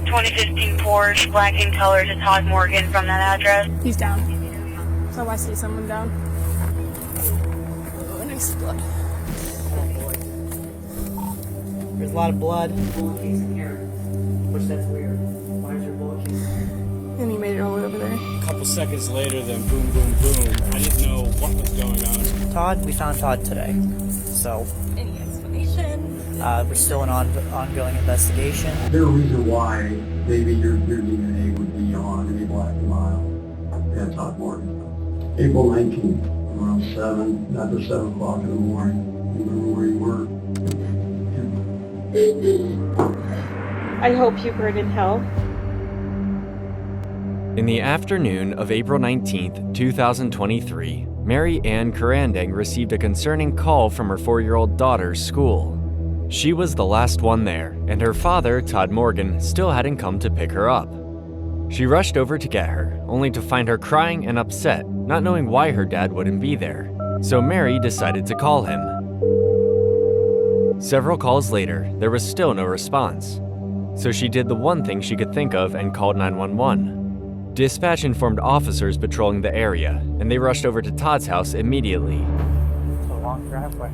2015 Porsche, black in color to Todd Morgan from that address. He's down. So I see someone down. Oh, nice blood. There's a lot of blood. Bullet case in here. Which that's weird. Why is there a bullet case in here? And he made it all the way over there. A couple seconds later, then boom, boom, boom. I didn't know what was going on. Todd, we found Todd today. So, Any explanation? we're still in ongoing investigation. Is there a reason why maybe your DNA would be on a black mile at Todd Morgan? April 19th, around 7, after 7 o'clock in the morning. You remember where you were? I hope you burn in hell. In the afternoon of April 19th, 2023, Mary Ann Karandang received a concerning call from her 4-year-old daughter's school. She was the last one there, and her father, Todd Morgan, still hadn't come to pick her up. She rushed over to get her, only to find her crying and upset, not knowing why her dad wouldn't be there. So Mary decided to call him. Several calls later, there was still no response. So she did the one thing she could think of and called 911. Dispatch informed officers patrolling the area, and they rushed over to Todd's house immediately. It's a long driveway.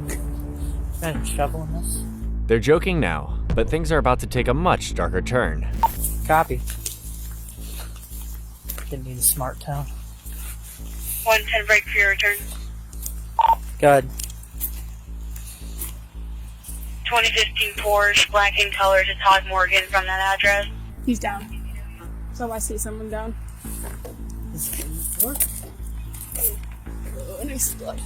Got a shovel in this? They're joking now, but things are about to take a much darker turn. Copy. Didn't need a smart tone. 110 break for your return. Good. 2015 Porsche, black in color to Todd Morgan from that address. He's down. So I see someone down. Oh, nice blood.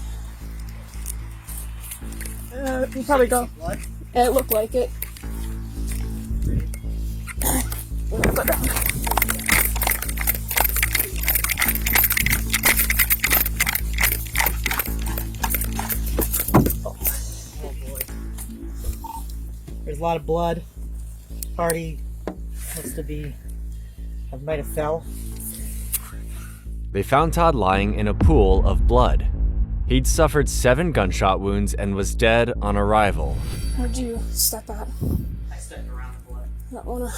We probably go. It looked like it. Oh boy. There's a lot of blood. Party looks to be. I might have fell. They found Todd lying in a pool of blood. He'd suffered 7 gunshot wounds and was dead on arrival. Where'd you step at? I stepped around the blood. Not wanna.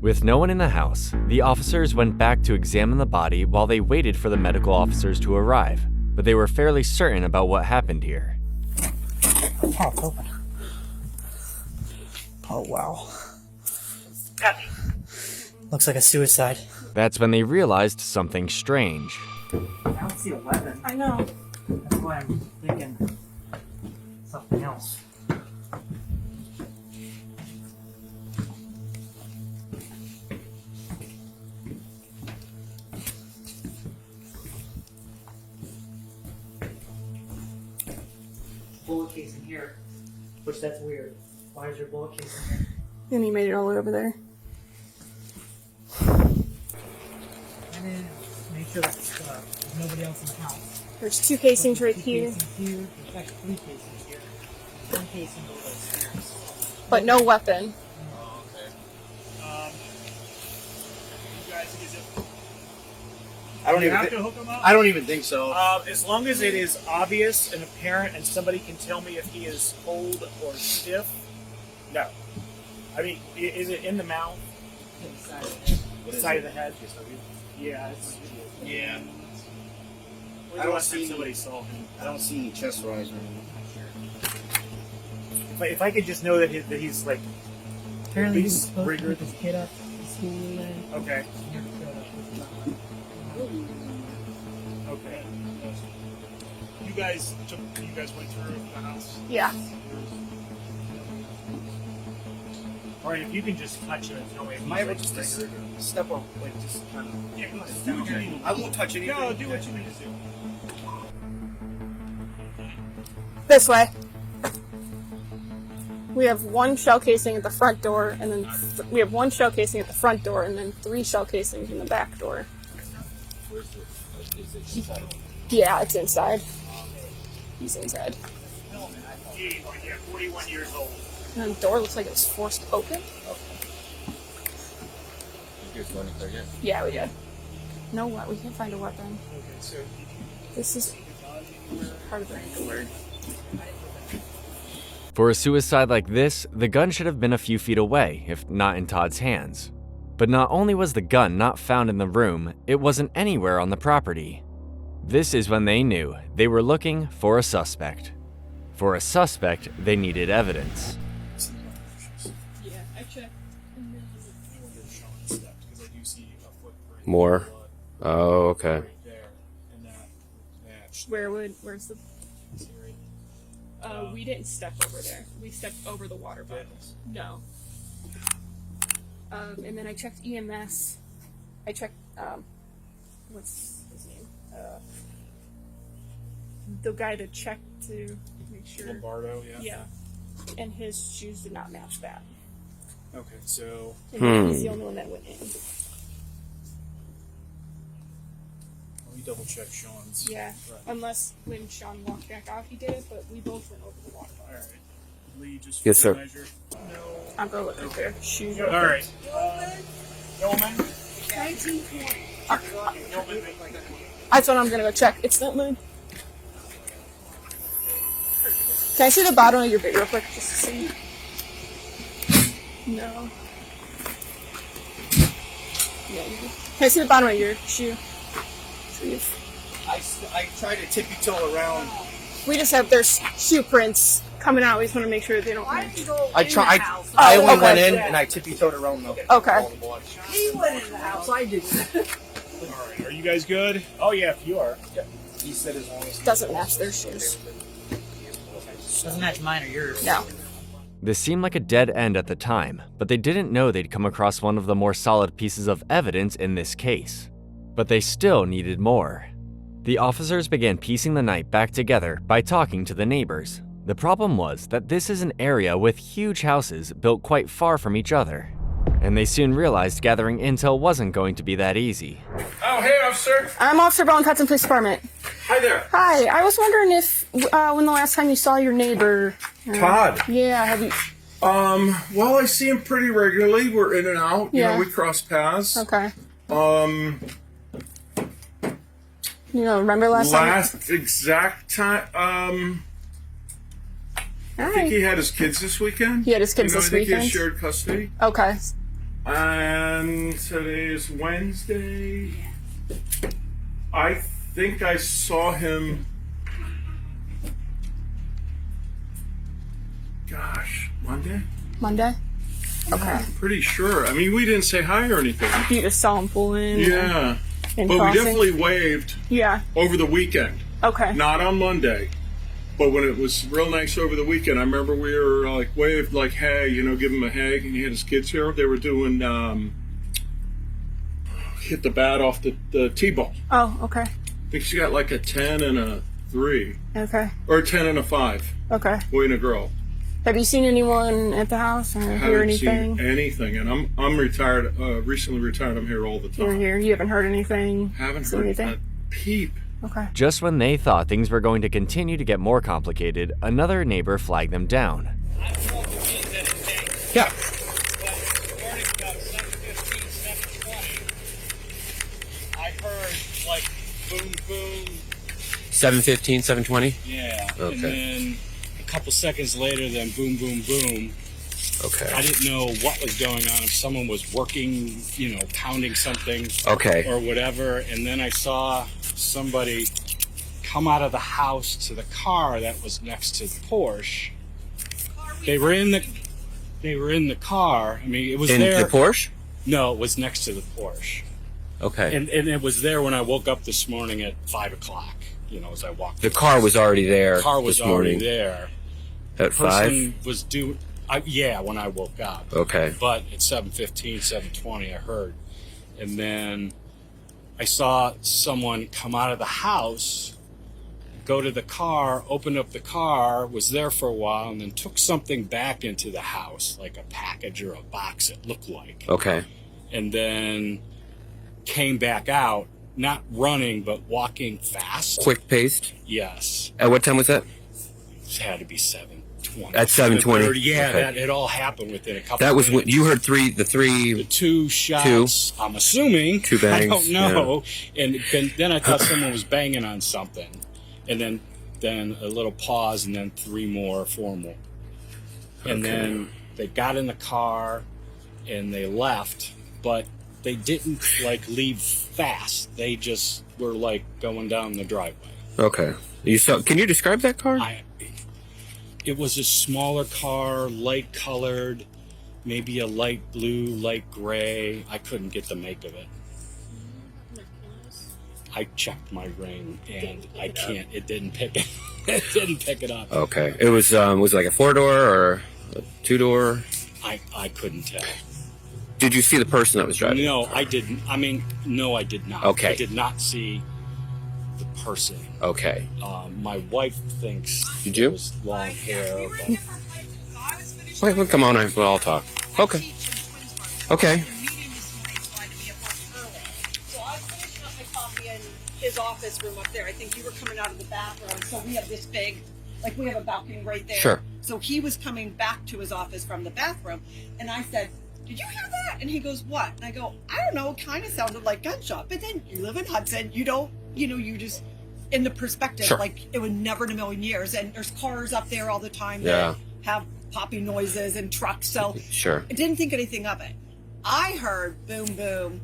With no one in the house, the officers went back to examine the body while they waited for the medical officers to arrive, but they were fairly certain about what happened here. Oh, it's open. Oh, wow. Copy. Looks like a suicide. That's when they realized something strange. I don't see a weapon. I know. That's why I'm thinking something else. Bullet case in here, which that's weird. Why is there a bullet case in here? And he made it all the way over there. And then make sure that there's nobody else in the house. There's 2 casings right here, Casings here. There's actually 3 casings here. 1 casing goes upstairs. but no weapon. Oh, okay. You guys, is it? I don't You even. have to hook them up. I don't even think so. As long as it is obvious and apparent, and somebody can tell me if he is cold or stiff. No. I mean, is it in the mouth? The side of the head? Yeah. It's, Yeah. I don't see somebody saw him. I don't see any chest rise or anything. If I could just know that he's like Apparently at he was least supposed to rigorous. pick his kid up to school today. Okay. He never showed up with his Okay. You guys went through the house. Yeah. All right, if you can just touch him and tell me if Am I he's able like just to rigorous. step up? Like, just kind of. Yeah, come on, do what you need to do. I won't touch anything. No, do what you need to do. This way. We have 1 shell casing at the front door, and then we have 1 shell casing at the front door, and then 3 shell casings in the back door. Yeah, it's inside. He's inside. He, 41 years old. And the door looks like it was forced open. Yeah, we did. No, what? We can't find a weapon. Okay, so This is part of the word. For a suicide like this, the gun should have been a few feet away, if not in Todd's hands. But not only was the gun not found in the room, it wasn't anywhere on the property. This is when they knew they were looking for a suspect. For a suspect, they needed evidence. Yeah, I checked. because I do see a footprint. More? Blood Oh, okay. right there, and that matched. Where's the... See right- we didn't step over there. We stepped over the water bottles. No. And then I checked EMS. I checked, what's his name? The guy that checked to make sure. Lombardo, yeah. Yeah. And his shoes did not match that. Okay, so And he's the only one that went in. let me double check Sean's. Yeah. Right. Unless when Sean walked back out, he did it, but we both went over the water All bottles. right. Lee, just Yes, for sir. measure. I'm gonna look at their shoes. All right. Hillman. That's what I'm gonna go check. It's not mine. Can I see the bottom of your bit real quick, just to see? No. Yeah. Can I see the bottom of your shoe? Sleeve. I try to tippy toe around. We just have their shoe prints coming out. We just want to make sure they don't. I only okay. went in and I tippy toed around the Okay. all the blood. He went in the house. I didn't. All right. Are you guys good? Oh yeah, if you are. He said as long as Doesn't match their shoes. Doesn't match mine or yours. No. This seemed like a dead end at the time, but they didn't know they'd come across one of the more solid pieces of evidence in this case. But they still needed more. The officers began piecing the night back together by talking to the neighbors. The problem was that this is an area with huge houses built quite far from each other, and they soon realized gathering intel wasn't going to be that easy. Oh, hey, officer. I'm Officer Bell in Hudson Police Department. Hi there. Hi. I was wondering if when the last time you saw your neighbor. Todd. Yeah. Have you? Well, I see him pretty regularly. We're in and out. You Yeah. know, we cross paths. Okay. You remember last time? Last exact time, I think he had his kids this weekend. He had his kids You know, this I think he weekend? has shared custody. Okay. And today is Wednesday. I think I saw him. Gosh, Monday? Monday? Okay. I'm pretty sure. I mean, we didn't say hi or anything. You just saw him pull in? Yeah. And But we crossing? definitely waved Yeah. over the weekend. Okay. Not on Monday. But when it was real nice over the weekend, I remember we were waved like, hey, give him a hey. And he had his kids here. They were doing, hit the bat off the T-ball. Oh, okay. I think she got like a 10 and a 3. Okay. Or a 10 and a 5. Okay. Boy and a girl. Have you seen anyone at the house or hear Haven't anything? seen anything. And I'm retired, recently retired. I'm here all the You're time. here. You haven't heard anything? Haven't Seen heard anything? a peep. Okay. Just when they thought things were going to continue to get more complicated, another neighbor flagged them down. Yeah. I heard like boom boom. 7:15, 7:20? Yeah. Okay. And then a couple seconds later, then boom boom boom. Okay. I didn't know what was going on. If someone was working, pounding something Okay. or whatever. And then I saw somebody come out of the house to the car that was next to the Porsche. They were in the car. I mean, it was In there. the Porsche? No, it was next to the Porsche. Okay. And it was there when I woke up this morning at 5 o'clock. As I walked. The car was already there. The car was this already morning. there. At 5? Person was due. When I woke up. Okay. But at 7:15, 7:20, I heard, and then I saw someone come out of the house, go to the car, open up the car, was there for a while, and then took something back into the house, like a package or a box. It looked like. Okay. And then came back out. not running, but walking fast. Quick paced. Yes. At what time was that? It had to be 7:20. At 7:20. Yeah, Okay. that it all happened within a couple. That was when minutes. you heard the two shots. I'm assuming. Two bangs, I don't know. And then I thought someone was banging on something, and then a little pause, and then 4 more, and then they got in the car, and they left, but they didn't like leave fast. They just were like going down the driveway. Okay. You saw? Can you describe that car? It was a smaller car, light colored, maybe a light blue, light gray. I couldn't get the make of it. I checked my ring and I can't. It didn't pick it. It didn't pick it up. Okay. It was it like a 4-door or a 2-door? I couldn't tell. Did you see the person that was driving? No, I didn't. I mean, no, I did not. Okay. I did not see the person. Okay. My wife thinks Did you? it was long hair. But Wait, well, come on, we'll all talk. Okay. Okay. So I was finishing up my coffee in his office room up there. I think you were coming out of the bathroom. So we have this big, like we have a balcony right there. Sure. So he was coming back to his office from the bathroom. And I said, did you hear that? And he goes, what? And I go, I don't know. It kind of sounded like gunshot. But then you live in Hudson. You don't, you just, in the perspective, Sure. like it would never in a million years. And there's cars up there all the time Yeah. that have popping noises and trucks. So Sure. I didn't think anything of it. I heard boom, boom,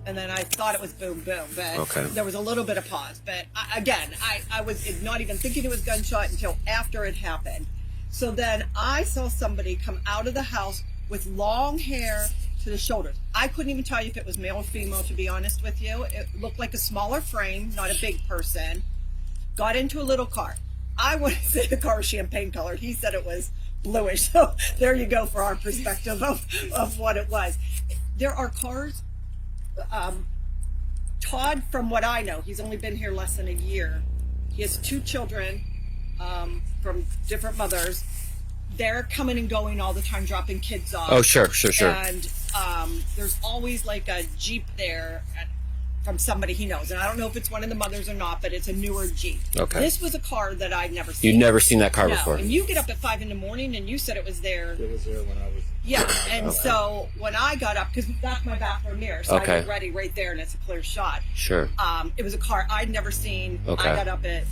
and then I thought it was boom, boom, but Okay. there was a little bit of pause. But I was not even thinking it was gunshot until after it happened. So then I saw somebody come out of the house with long hair to the shoulders. I couldn't even tell you if it was male or female, to be honest with you. It looked like a smaller frame, not a big person. Got into a little car. I wouldn't say the car was champagne colored. He said it was bluish. So there you go for our perspective of what it was. There are cars. Todd, from what I know, he's only been here less than a year. He has 2 children from different mothers. They're coming and going all the time, dropping kids off. Oh, sure. And there's always like a Jeep there from somebody he knows. And I don't know if it's one of the mothers or not, but it's a newer Jeep. Okay. This was a car that I'd never seen. You'd never seen that car No, before? and you get up at 5 a.m, and you said it was there. it was there when I was. Yeah, and so when I got up, because that's my bathroom mirror, so Okay. I was ready right there, and it's a clear shot. Sure. It was a car I'd never seen. Okay. I got up at,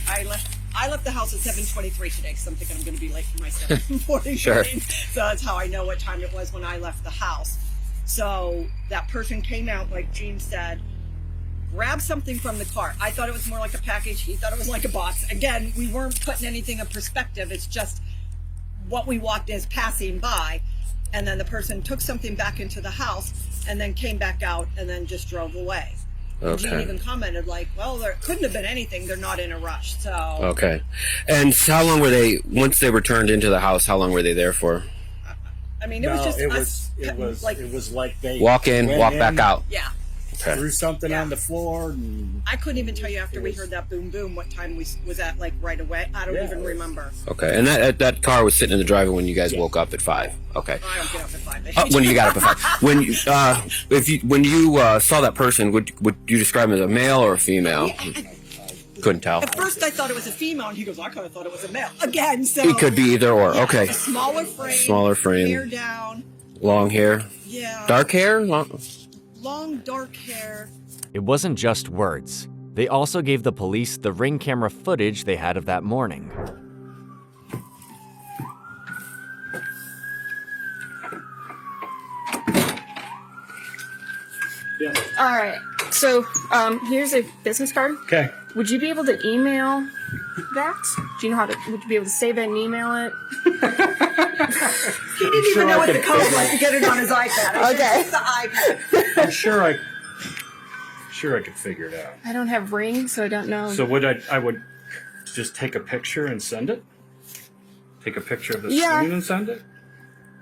I left the house at 7:23 today because I'm thinking I'm going to be late for my 7:40 Sure. meeting. So that's how I know what time it was when I left the house. So that person came out, like Gene said, grabbed something from the car. I thought it was more like a package. He thought it was like a box. Again, we weren't putting anything in perspective. It's just what we walked as passing by. And then the person took something back into the house and then came back out and then just drove away. And Gene Okay. even commented like, well, there couldn't have been anything. They're not in a rush. So Okay. And so how long were they, once they returned into the house, how long were they there for? I mean, it was just us, it was like they Walk in, went walk back out. yeah. Okay. threw something Yeah. on the floor, and I couldn't even tell you after we heard that boom boom what time we was at, like right away. I don't even remember. Okay. And that car was sitting in the driveway when you guys woke up at 5. Okay. I don't get up at 5. When you got up at 5. When you when you saw that person, would you describe him as a male or a female? Couldn't tell. At first, I thought it was a female, and he goes, "I kind of thought it was a male." Again, so It could be either or. yeah, Okay. a smaller frame. Smaller frame. Hair down. Long hair. Yeah. Dark hair. Long dark hair. It wasn't just words. They also gave the police the ring camera footage they had of that morning. yeah. All right. So here's a business card. Okay. Would you be able to email that? Do you know how to? Would you be able to save it and email it? He didn't even know what the code was to get it on his iPad. Okay. It's the iPad. I'm sure I could figure it out. I don't have Ring, so I don't know. So I would just take a picture and send it? Take a picture of the Yeah. screen and send it?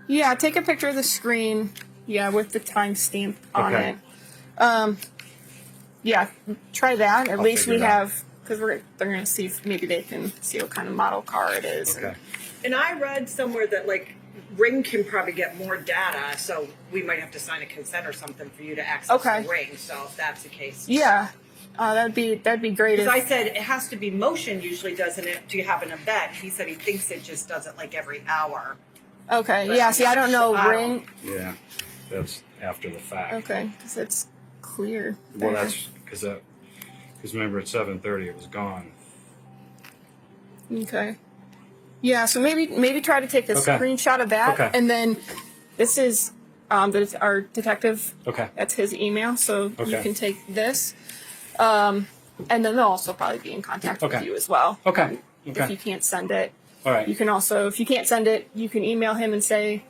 Yeah, take a picture of the screen. Yeah, with the timestamp on Okay. it. Yeah, try that. At I'll least figure we it out. have, because they're going to see if maybe they can see what kind of model car it is. Okay. And I read somewhere that like Ring can probably get more data, so we might have to sign a consent or something for you to access Okay. the Ring. So if that's the case, Yeah. That'd be great. Because I said it has to be motion usually, doesn't it? To have an event. He said he thinks it just does it like every hour. Okay. But Yeah. See, I don't know. I don't- Ring. Yeah, that's after the fact. Okay, because it's clear. Well, there. that's because remember at 7:30 it was gone. Okay. Yeah. So maybe try to take a Okay. screenshot of that, Okay. and then this is our detective. Okay. That's his email, so you Okay. can take this. And then they'll also probably be in contact with Okay. you as well. Okay. If Okay. you can't send it. All right. You can also, if you can't send it, you can email him and say,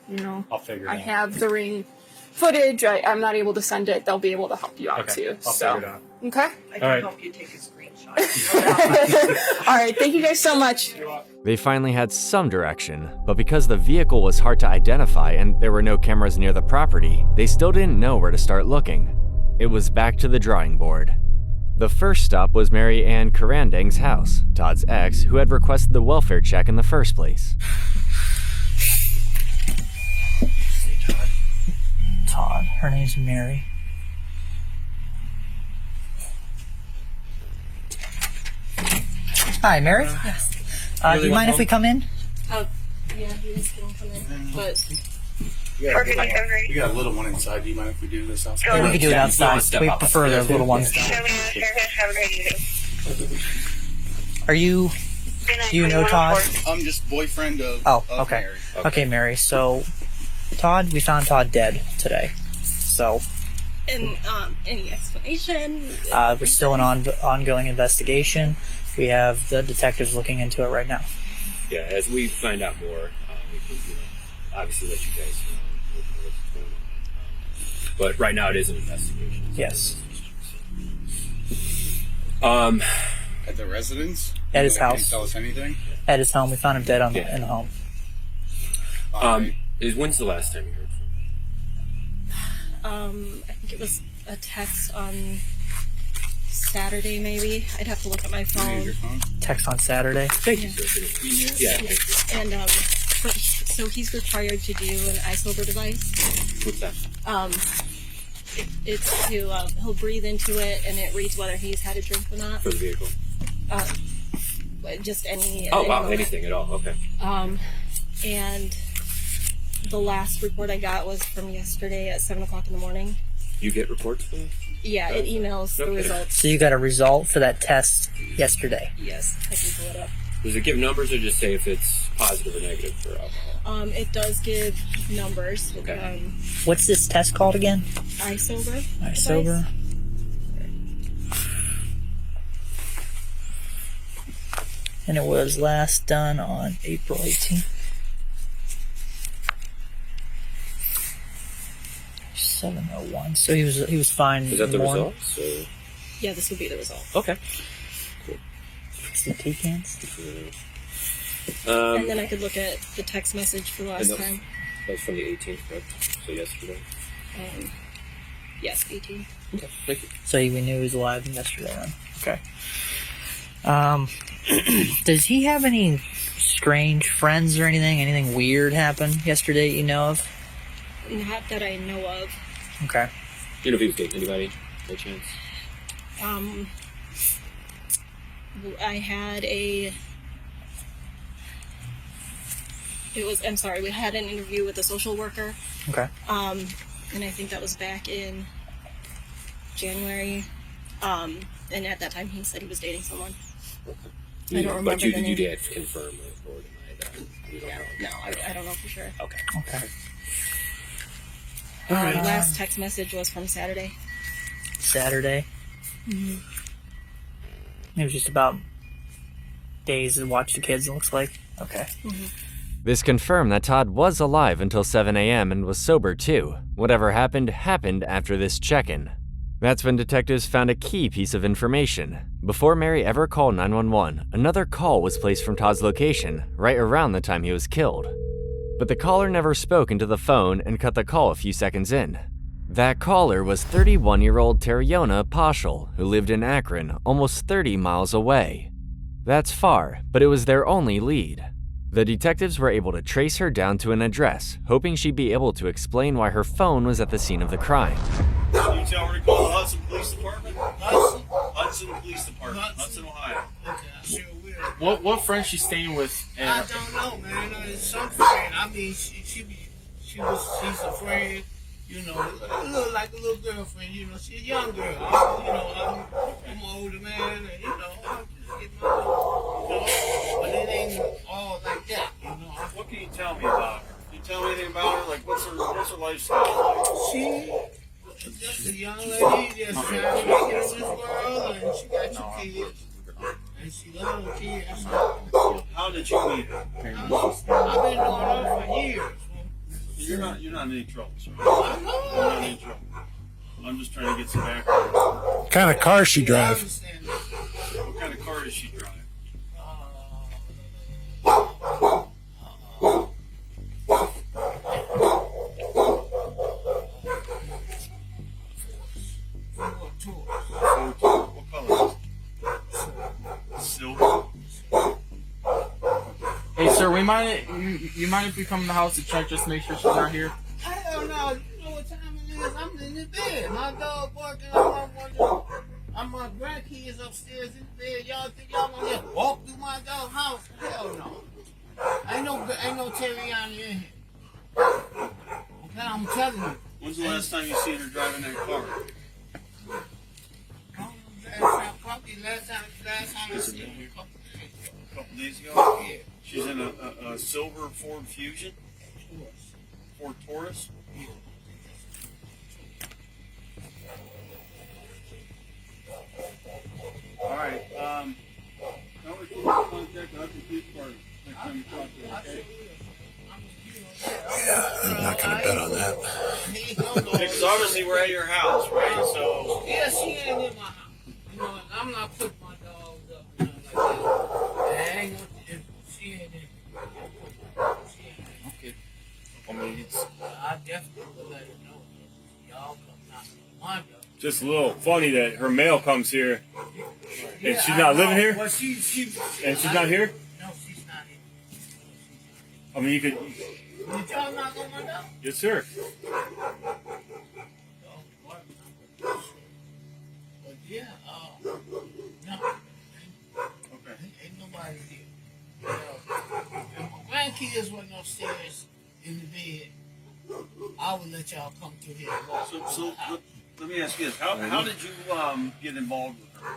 I'll figure it I out. have the Ring footage. I'm not able to send it. They'll be able to help you out Okay. too. I'll so, figure it out. okay. I can All right. help you take a screenshot. All right. Thank you guys so much. They finally had some direction, but because the vehicle was hard to identify and there were no cameras near the property, they still didn't know where to start looking. It was back to the drawing board. The first stop was Mary Ann Carandang's house, Todd's ex, who had requested the welfare check in the first place. Todd. Her name's Mary. Hi, Mary. Yes. Do you mind if we come in? Yeah, he was gonna come in, but Perfect. We got a little one inside. Do you mind if we do this outside? Yeah, we can do it outside. We prefer the little ones. Have a great evening. Are you? Good night, Do you know Todd? 2104. I'm just boyfriend of. Oh, of okay. Mary. Okay, Mary. So, Todd, we found Todd dead today. So, and any explanation? we're still in ongoing investigation. We have the detectives looking into it right now. Yeah, as we find out more, we can obviously let you guys know what's going on. But right now it is an investigation. Yes. At the residence? At his Can you house. tell us anything? At his home, we found him dead in the home. When's the last time you heard from him? I think it was a text on Saturday, maybe. I'd have to look at my Can you use phone. your phone? Text on Saturday. Thank you, sir. Yeah, thank you. And so he's required to do an iSober device. What's that? It's to he'll breathe into it, and it reads whether he's had a drink or not. For the vehicle? Just any. Oh, wow, moment. anything at all. Okay. And the last report I got was from yesterday at 7:00 in the morning. You get reports from him? Yeah, it emails the Okay. results. So you got a result for that test yesterday. Yes, I can pull it up. Does it give numbers or just say if it's positive or negative for alcohol? It does give numbers. Okay. What's this test called again? iSober. iSober. And it was last done on April 18th. 7:01. So he was fine. Is that in the morning. result? So, Yeah, this would be the result. okay. CT cans. And then I could look at the text message for the last And time. That was from the 18th, correct? So yesterday. Yes, 18. Okay, thank you. So we knew he was alive yesterday then. Okay. Does he have any strange friends or anything? Anything weird happen yesterday you know of? Not that I know of. Okay. You know if he was dating anybody, by chance? I had we had an interview with a social worker. Okay. And I think that was back in January. And at that time he said he was dating someone. I don't remember But you the name. did confirm or deny that? You don't know? No, I don't know for sure. Okay. Okay. Last text message was from Saturday. Saturday. Mm-hmm. It was just about days to watch the kids, it looks like. Okay. Mm-hmm. This confirmed that Todd was alive until 7 a.m. and was sober too. Whatever happened after this check-in. That's when detectives found a key piece of information. Before Mary ever called 911, another call was placed from Todd's location, right around the time he was killed. But the caller never spoke into the phone and cut the call a few seconds in. That caller was 31-year-old Teriona Paschal, who lived in Akron, almost 30 miles away. That's far, but it was their only lead. The detectives were able to trace her down to an address, hoping she'd be able to explain why her phone was at the scene of the crime. Can you tell her to call the Hudson Police Department? Hudson Police Department, Hudson, Ohio. Okay, I sure will. What friend she's staying with? I don't know, man. It's some friend. I mean, she's a friend. You know, look like a little girlfriend. You know, she's a young girl. I'm an older man, and you know, I'm just getting but it ain't all like that. You know. What can you tell me about her? Can you tell me anything about her? Like, what's her lifestyle like? She's just a young lady just trying to make it in this world, and she got two kids. And she loves her kids. How did you meet her? I've been knowing her for years. You're not in any trouble, sir. I know. You're not in any trouble. I'm just trying to get some background. What kind of car she drive? What kind of car does she drive? What color is it? Silver. Hey, sir, you mind if we come in the house to check just to make sure she's not here? Hell no, you know what time it is? I'm in the bed. My dog barking. My grandkids upstairs in the bed. Y'all think y'all gonna just walk through my dog's house? Hell no. Ain't no Terriana in here. Okay, I'm telling you. When's the last time you seen her driving that car? Last time I seen her. A couple days ago? Yeah. She's in a silver Ford Fusion? Ford Taurus? Yeah. All right. How much you contact the Hudson Police Department next time you talk to her, okay? Yeah, I'm not going to bet on that. Because obviously we're at your house, right? So. Yeah, she ain't in my house. You know, I'm not putting my dogs up and nothing like that. Ain't no, she ain't in. Okay. I mean, I definitely will let her know. Y'all come knocking on my door. Just a little funny that her mail comes here and she's not living here? Well, and she's not here? No, she's not here. I mean, you could... Did y'all knock on my door? Yes, sir. But yeah, no. Okay. Ain't nobody here. If my grandkids wasn't upstairs in the bed, I would let y'all come through here and walk. So let me ask you this. How did you get involved with her?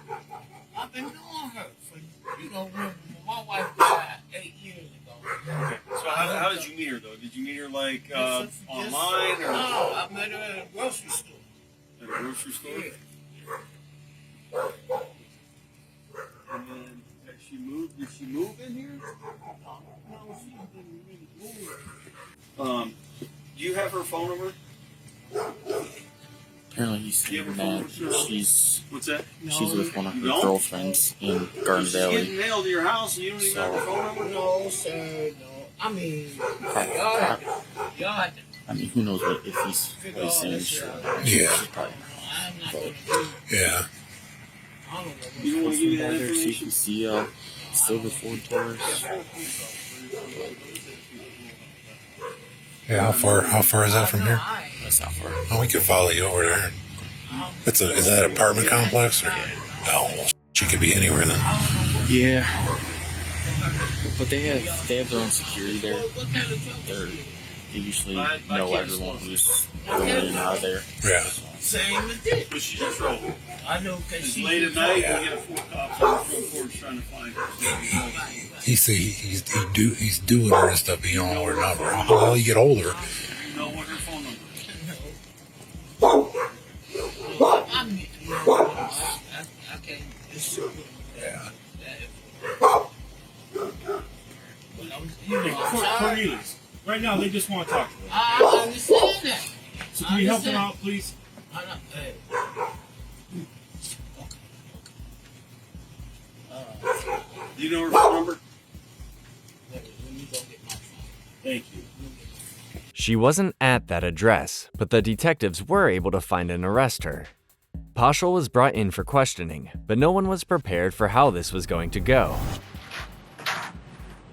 I've been knowing her for, when my wife died 8 years ago. Okay. So how did you meet her, though? Did you meet her, like, online? Or? No, I met her at a grocery store. At a grocery store? Yeah. And then, did she move in here? No, she didn't really move. Do you have her phone number? apparently he's saying that she's What's that? She's with one of her girlfriends in Garden Valley. She's getting mailed to your house and you don't even have her phone number? No, sir, no. I mean, y'all I mean, who knows if he's really saying sure. Yeah. She's probably Yeah. You want to give me that information? See, silver Ford Taurus. Yeah, how far is that from here? That's not far. Oh, we could follow you over there. Is that an apartment complex or? Oh, well, she could be anywhere then. Yeah. But they have their own security there. They usually know everyone who's going in and out of there. Yeah. Same as this. But she's in trouble. I know, because It's she's late at night, you get 4 cops on the front porch trying to find her. He's doing her and stuff, but you don't know her number. How the hell you get hold of her? You know what her phone number is? I can't. Yeah. Cornelius, right now they just want to talk to you. I understand that. So can you help them out, please? Do you know her phone number? Thank you. She wasn't at that address, but the detectives were able to find and arrest her. Paschal was brought in for questioning, but no one was prepared for how this was going to go.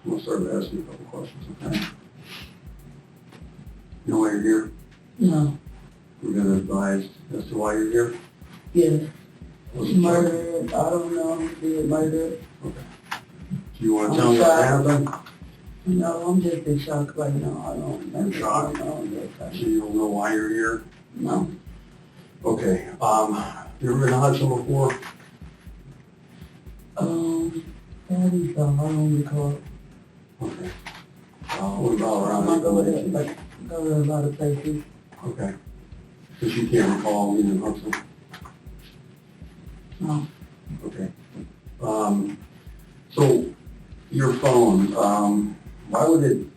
gonna start asking you a couple questions, okay? You know why you're here? No. We're gonna advise as to why you're here? Yes. What's the Murder. I don't know who did murder. Okay. Do you want to tell me what happened? No, I'm just in shock right now. I don't remember. You're shocked? No, So you don't know why you're here? no. Okay, you ever been to Hudson before? Probably so. I don't recall. Okay. What about around I go there, like, go to a lot of places. Okay. Because you can't recall being in Hudson? No. Okay. So, your phone, why would it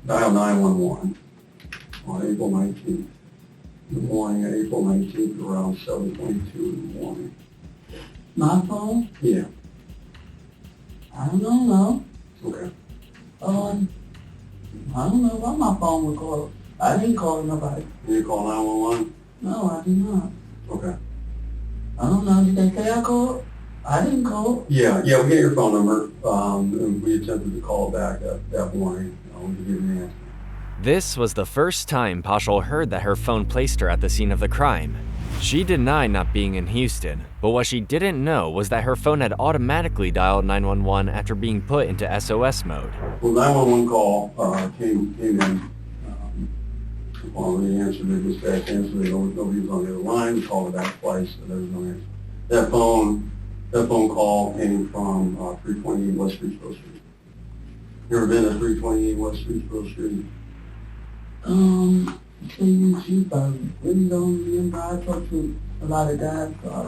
dial 911 on April 19th? In the morning, at April 19th, around 7:22 in the morning? My phone? Yeah. I don't know. Okay. I don't know why my phone would call. I didn't call nobody. Did you call 911? No, I did not. Okay. I don't know. Did they say I called? I didn't call. Yeah, we got your phone number, and we attempted to call back that morning. We didn't get an answer. This was the first time Paschal heard that her phone placed her at the scene of the crime. She denied not being in Houston, but what she didn't know was that her phone had automatically dialed 911 after being put into SOS mode. Well, 911 call came in. Well, we answered it, dispatch answered it. Nobody was on the other line. We called it back twice, so there was no answer. That phone call came from 328 West Streetsboro Street. You ever been to 328 West Streetsboro Street? Tell you the truth, I really don't remember. I talked to a lot of guys, so I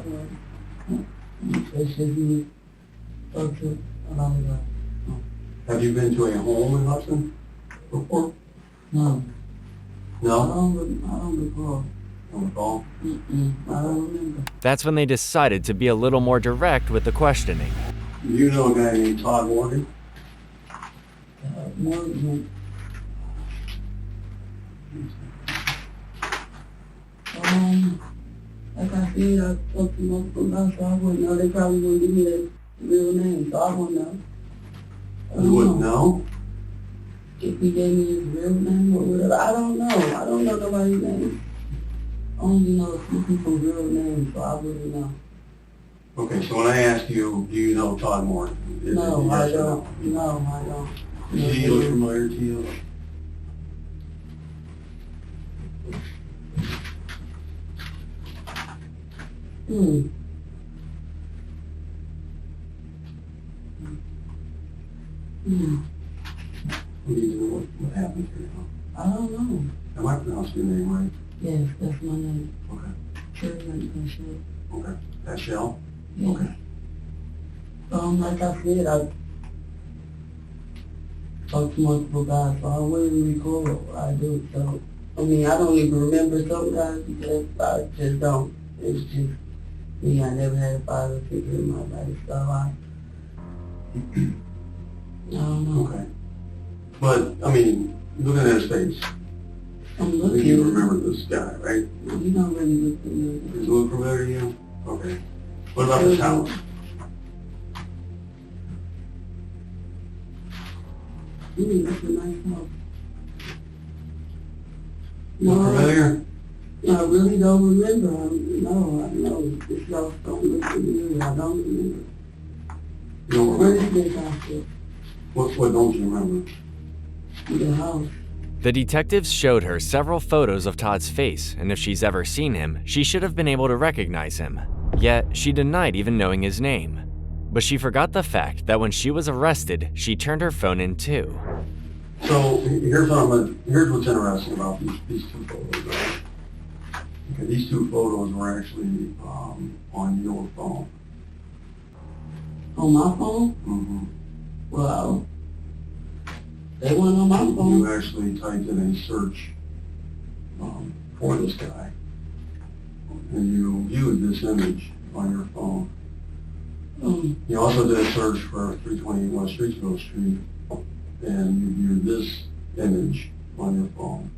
don't. They said you talked to a lot of guys. Have you been to a home in Hudson before? No. No? I don't recall. Don't recall? I don't remember. That's when they decided to be a little more direct with the questioning. You know a guy named Todd Morgan? Morgan. Like I said, I talked to multiple guys, so I wouldn't know. They probably wouldn't give me their real name, so I wouldn't know. You wouldn't know? If he gave me his real name or whatever, I don't know. I don't know nobody's name. I only know a few people's real names, so I wouldn't know. Okay, so when I ask you, do you know Todd Morgan? No, I don't. No, I don't. Does he look familiar to you? Hmm. We need to know what happened here, huh? I don't know. Am I pronouncing your name right? Yes, that's my name. Okay. Sure. Okay. That's Shell? Yeah. Okay. Like I said, I talked to multiple guys, so I wouldn't recall what I do. So, I mean, I don't even remember some guys because I just don't. It's just me. I never had a father figure in my life, so I don't know. Okay. But, I mean, looking at his face, I'm I think looking. you remember this guy, right? You don't really look familiar. Does he look familiar to you? Okay. What about his house? That's a nice house. Look familiar? I really don't remember. No, I know. This house don't look familiar. I don't remember. You don't Where remember? is this house at? What don't you remember? The house. The detectives showed her several photos of Todd's face, and if she's ever seen him, she should have been able to recognize him. Yet, she denied even knowing his name. But she forgot the fact that when she was arrested, she turned her phone in too. So, here's what's interesting about these two photos, right? Okay, these two photos were actually on your phone. On my phone? Mm-hmm. Well, they weren't on my phone. You actually typed in a search for this guy, and you viewed this image on your phone. You also did a search for 328 West Streetsville Street, and you viewed this image on your phone.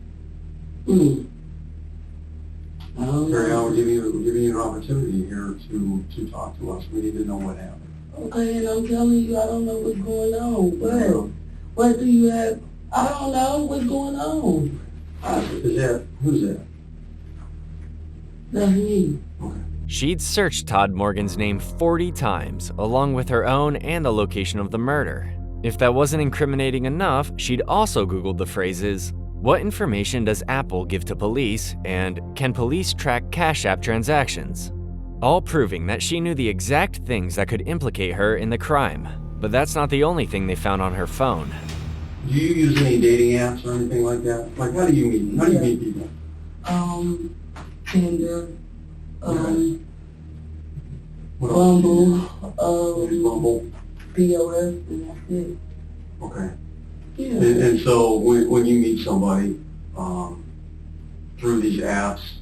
Carrie, we're giving you an opportunity here to talk to us. We need to know what happened. Okay, and I'm telling you, I don't know what's going on. What do you have? I don't know what's going on. Who's that? That's me. She'd searched Todd Morgan's name 40 times, along with her own and the location of the murder. If that wasn't incriminating enough, she'd also Googled the phrases, "What information does Apple give to police?" and "Can police track Cash App transactions?" All proving that she knew the exact things that could implicate her in the crime. But that's not the only thing they found on her phone. Do you use any dating apps or anything like that? Like, how do you meet people? Tinder, What else? Bumble, Bumble. POS, and that's it. Okay. Yeah. And so when you meet somebody through these apps,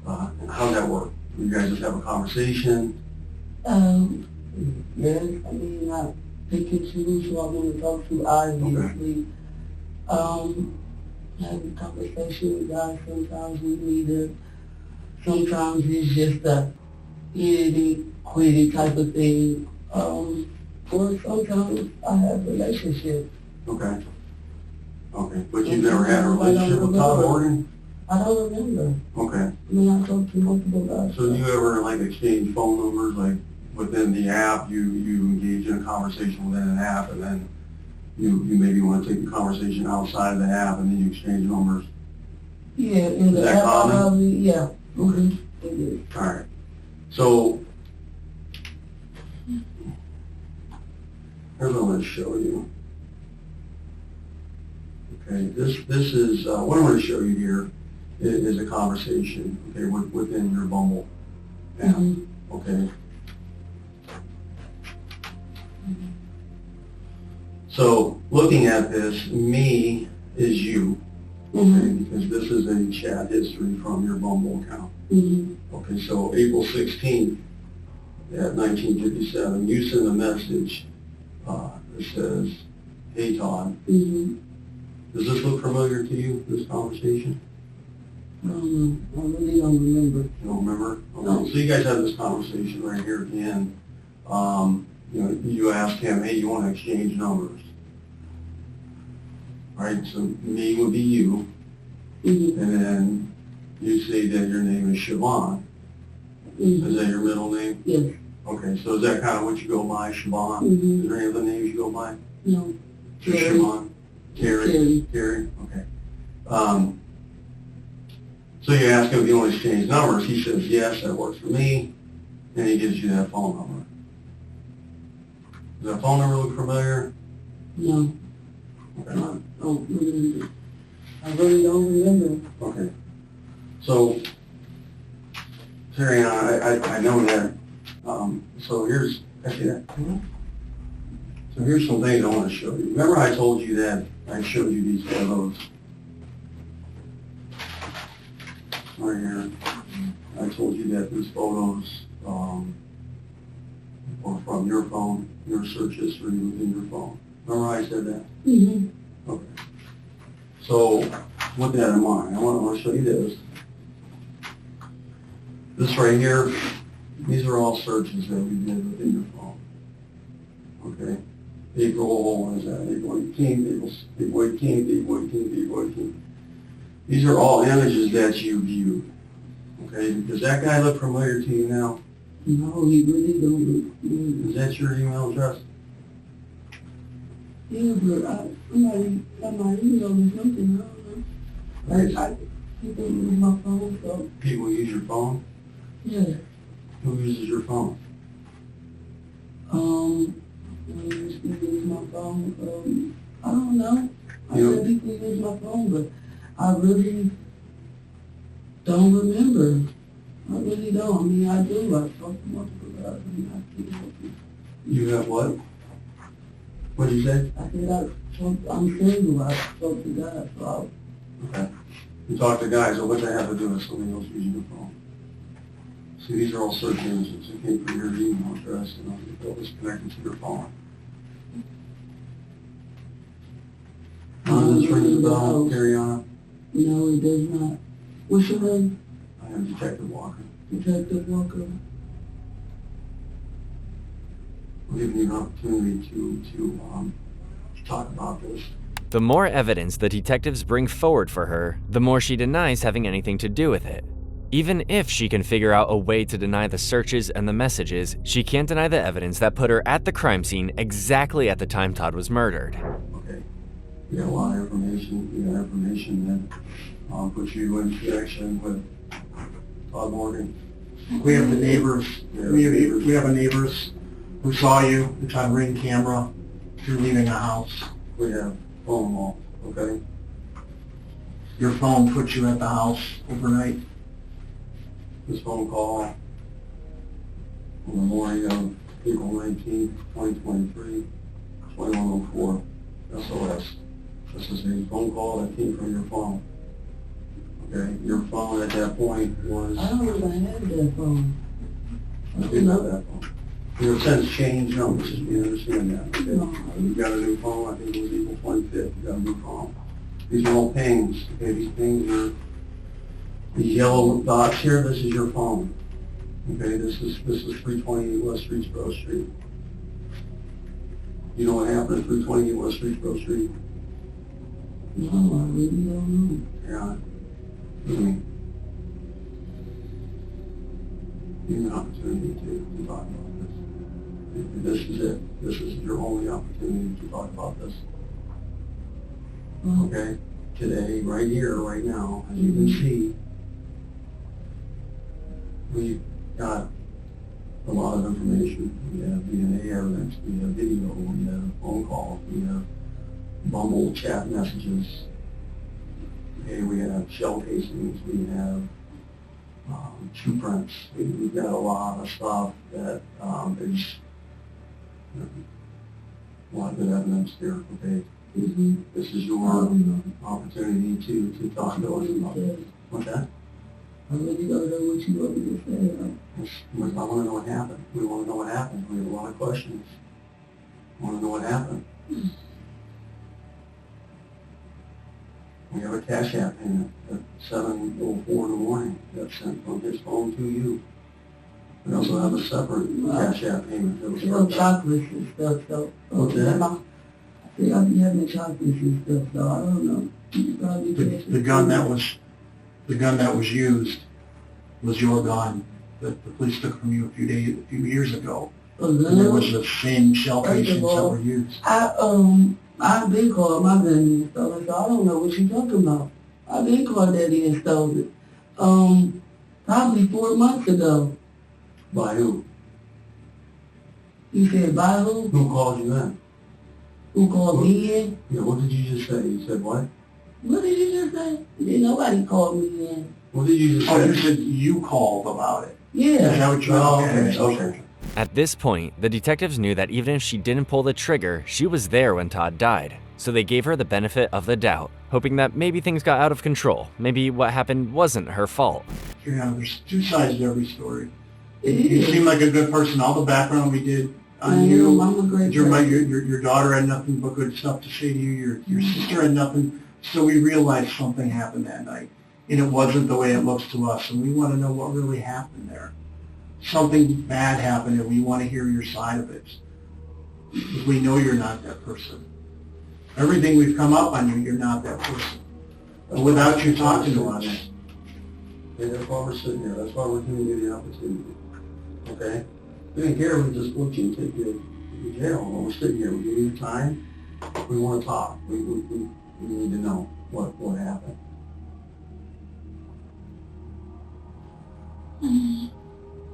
how does that work? You guys just have a conversation? Yes, I mean, I pick and choose who I want to talk to, obviously. Have a conversation with guys, sometimes we need it. Sometimes it's just a hit it, quit it type of thing. Or sometimes I have relationships. Okay. Okay. But you've never had a relationship with Todd Morgan? I don't remember. Okay. I mean, I talked to multiple guys. So do you ever like exchange phone numbers, like within the app, you engage in a conversation within an app, and then you maybe want to take the conversation outside of the app, and then you exchange numbers? Yeah, in the Is that app, common? probably, yeah. Okay. It is. All right. So here's what I'm going to show you. Okay, this is what I'm going to show you here is a conversation. Okay, within your Bumble app. Okay. So looking at this, me is you. Okay, because this is a chat history from your Bumble account. Okay, so April 16th at 1957, you send a message that says, "Hey Todd." Does this look familiar to you, this conversation? I really don't remember. You don't remember? Okay. No. So you guys have this conversation right here at the end. You ask him, "Hey, you want to exchange numbers?" Right, so me would be you, and then you say that your name is Siobhan. Is that your middle name? Yes. Okay, so is that kind of what you go by, Siobhan? Is there any other names you go by? No. Just Carrie. Siobhan? Carrie? Okay. So you ask him if you want to exchange numbers. He says, yes, that works for me, and he gives you that phone number. Does that phone number look familiar? No. Okay. I really don't remember. Okay. So, Terry, I know that. So here's, actually that. So here's some things I want to show you. Remember I told you that I showed you these photos right here. I told you that these photos are from your phone, your search history within your phone. Remember I said that? Okay. So with that in mind, I want to show you this. This right here, these are all searches that we did within your phone. Okay. April, what is that? April 18th, April 18th, April 18th, April 18th. These are all images that you viewed. Okay. Does that guy look familiar to you now? No, he really don't look familiar. Is that your email address? Yeah, but I might email or something, I don't know. People use my phone, so. People use your phone? Yeah. Who uses your phone? People use my phone, I don't know. I said people use my phone, but I really don't remember. I really don't. I mean, I do. I talk to multiple guys. I mean, I can't help you. You have what? What did you say? I said I'm single. I talk to guys, so Okay. You talk to guys, so what they have to do with somebody else using your phone? See, these are all search engines. It came from your email address, and it was connected to your phone. Does this ring a bell, Carry on? No, it does not. What's your name? I am Detective Walker. Detective Walker. giving you an opportunity to talk about this. The more evidence the detectives bring forward for her, the more she denies having anything to do with it. Even if she can figure out a way to deny the searches and the messages, she can't deny the evidence that put her at the crime scene exactly at the time Todd was murdered. Okay. We got a lot of information. We got information that puts you in connection with Todd Morgan. We have the neighbors. We have a neighbors who saw you. It's on Ring camera. You're leaving the house. We have phone call. Okay. Your phone puts you at the house overnight. This phone call on the morning of April 19th, 2023, 2104, SOS. This is a phone call that came from your phone. Okay, your phone at that point was... I don't even have that phone. I didn't have that phone. Your sense changed numbers, you understand that, okay? No. You got a new phone, I think it was April 25th, you got a new phone. These are all pings, okay, these pings are... These yellow dots here, this is your phone. Okay, this is 328 West Streetsboro Street. You know what happened at 328 West Streetsboro Street? No, I really don't know. Yeah. Give me an opportunity to talk about this. This is it. This is your only opportunity to talk about this. Okay? Today, right here, right now, as you can see, we've got a lot of information. We have DNA evidence, we have video, we have phone calls, we have Bumble chat messages. Okay, we have shell casings, we have shoe prints. We've got a lot of stuff that is a lot of good evidence here. Okay, this is your opportunity to talk to us about this. What's that? I really don't know what you want me to say. I want to know what happened. We want to know what happened. We have a lot of questions. We want to know what happened. We have a cash app payment at 7:04 in the morning that's sent from his phone to you. We also have a separate cash app payment that was No chocolates and stuff, so. What's that? I think I'll be having chocolates and stuff, so I don't know. You probably The gun that was used was your gun that the police took from you a few years ago. And there was the same shell casings that were used. I've been called my gun and stolen, so I don't know what you're talking about. I've been called that and stolen. Probably 4 months ago. By who? You said by who? Who called you in? Who called me in? Yeah, what did you just say? You said what? What did you just say? Did nobody call me in? What did you just say? Oh, you said you called about it. Yeah. Is that what you okay. At this point, the detectives knew that even if she didn't pull the trigger, she was there when Todd died. So they gave her the benefit of the doubt, hoping that maybe things got out of control. Maybe what happened wasn't her fault. Yeah, there's two sides to every story. You seem like a good person. All the background we did on you, I'm a great your daughter had nothing but good stuff to say to you. Your sister had nothing. So we realized something happened that night, and it wasn't the way it looks to us. And we want to know what really happened there. Something bad happened, and we want to hear your side of it, because we know you're not that person. Everything we've come up on you, you're not that person. But without you talking to us. Okay, that's why we're sitting here. That's why we're giving you the opportunity. Okay? We didn't care if we just put you and take you to jail. But we're sitting here. We give you time. We want to talk. We need to know what happened.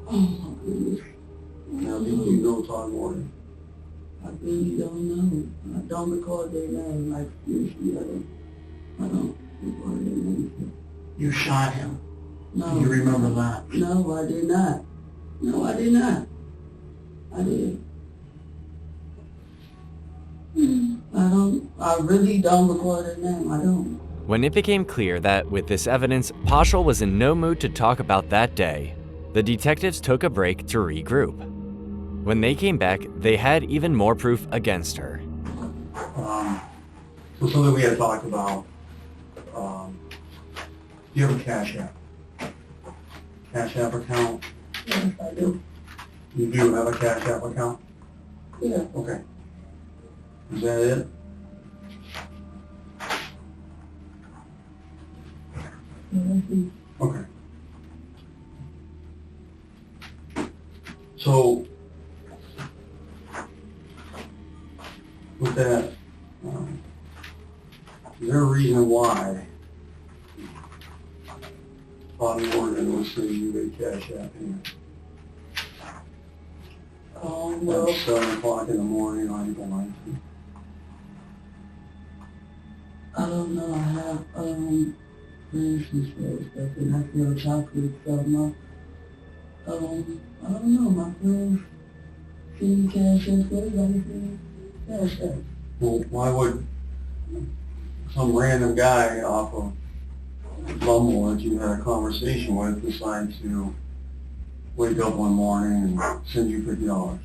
Oh my goodness. Now, do you know Todd Morgan? I really don't know. I don't recall their name. Like, seriously, I don't recall their name. You shot him. No. You remember that? No, I did not. No, I did not. I did. I really don't recall their name. I don't. When it became clear that with this evidence, Paschal was in no mood to talk about that day, the detectives took a break to regroup. When they came back, they had even more proof against her. So something we had talked about, you have a Cash App? Cash App account? Yes, I do. You do have a Cash App account? Yeah. Okay. Is that it? Okay. So, with that, is there a reason why Todd Morgan was sending you a cash app payment? Well, At 7 o'clock in the morning on April 19th? I don't know. I have, for instance, stuff, and I feel chocolate, so I don't know, my friends see cash apps, everybody sees cash apps. Well, why would some random guy off of Bumble that you had a conversation with decide to wake up one morning and send you $50?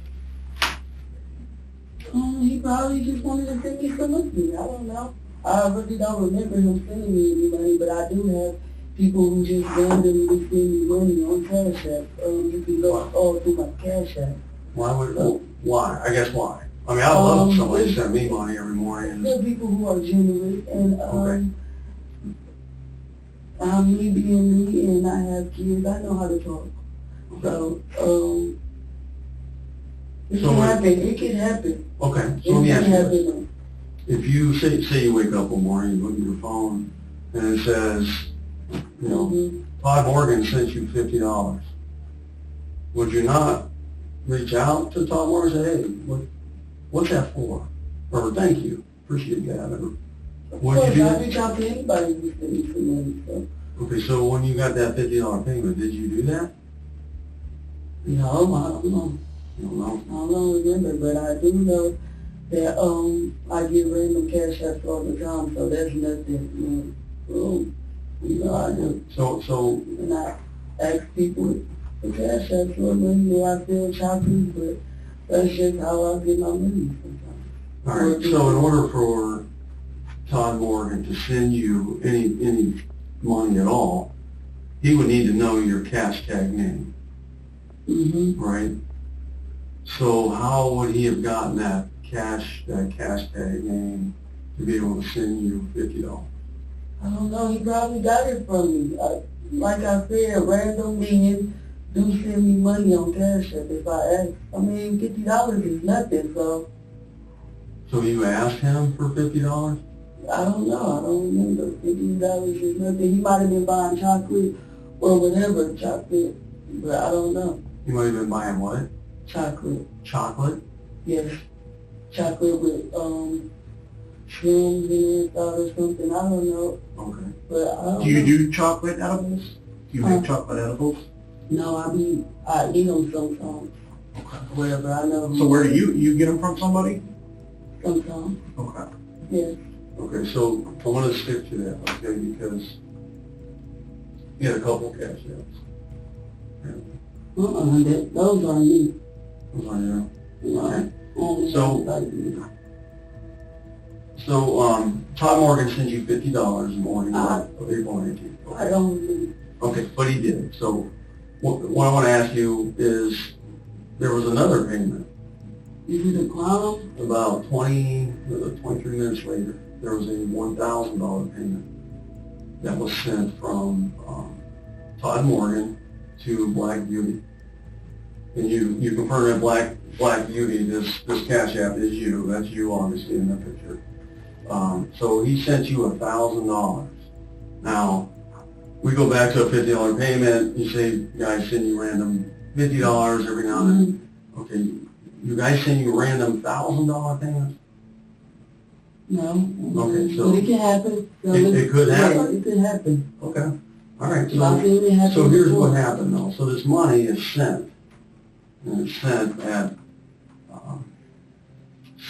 He probably just wanted to send me some money. I don't know. I really don't remember him sending me any money, but I do have people who just randomly send me money on Cash App. You can go all through my Cash App. Why? I guess why? I mean, I love somebody send me money every morning. There are people who are generous, and me being me, and I have kids, I know how to talk. So, it can happen. It can happen. Okay, so let me ask you this. If you say you wake up one morning, you look at your phone, and it says, you know, Todd Morgan sent you $50. Would you not reach out to Todd Morgan and say, hey, what's that for? Or thank you, appreciate that. Or would you do I that? reach out to anybody who sends me some money. So. Okay, so when you got that $50 payment, did you do that? No, I don't know. You don't know? I don't remember, but I do know that I get random cash apps all the time, so that's nothing. I do. So and I ask people for cash apps for money, or I feel chocolate, but that's just how I get my money sometimes. All right. So in order for Todd Morgan to send you any money at all, he would need to know your cash tag name. Mm-hmm. Right? So how would he have gotten that cash tag name to be able to send you $50? I don't know. He probably got it from me. Like I said, random men do send me money on Cash App if I ask. I mean, $50 is nothing, so. So you asked him for $50? I don't know. I don't remember. $50 is nothing. He might have been buying chocolate or whatever, chocolate, but I don't know. You might have been buying what? Chocolate. Chocolate? Yes. Chocolate with shrooms in it or something. I don't know. Okay. But I don't Do you know. do chocolate edibles? Do you make chocolate edibles? No, I eat them sometimes. Okay. Wherever I know. So where do you get them from somebody? Sometimes. Okay. Yes. Okay, so I want to stick to that, okay, because you had a couple cash apps. Those are me. Those are you. Right. So Todd Morgan sends you $50 in the morning of April 19th. Okay. I don't really. Okay, but he did. So what I want to ask you is, there was another payment. Is it a clown? About 23 minutes later, there was a $1,000 payment that was sent from Todd Morgan to Black Beauty. And you confirm that Black Beauty, this Cash App is you. That's you, obviously, in the picture. So he sent you $1,000. Now, we go back to a $50 payment. You say, guys send you random $50 every now and then. Okay, you guys send you random $1,000 payments? No. Okay, so But it can happen. it could happen? Yeah, it could happen. Okay. All right. I've seen it happen So here's before. what happened, though. So this money is sent, and it's sent at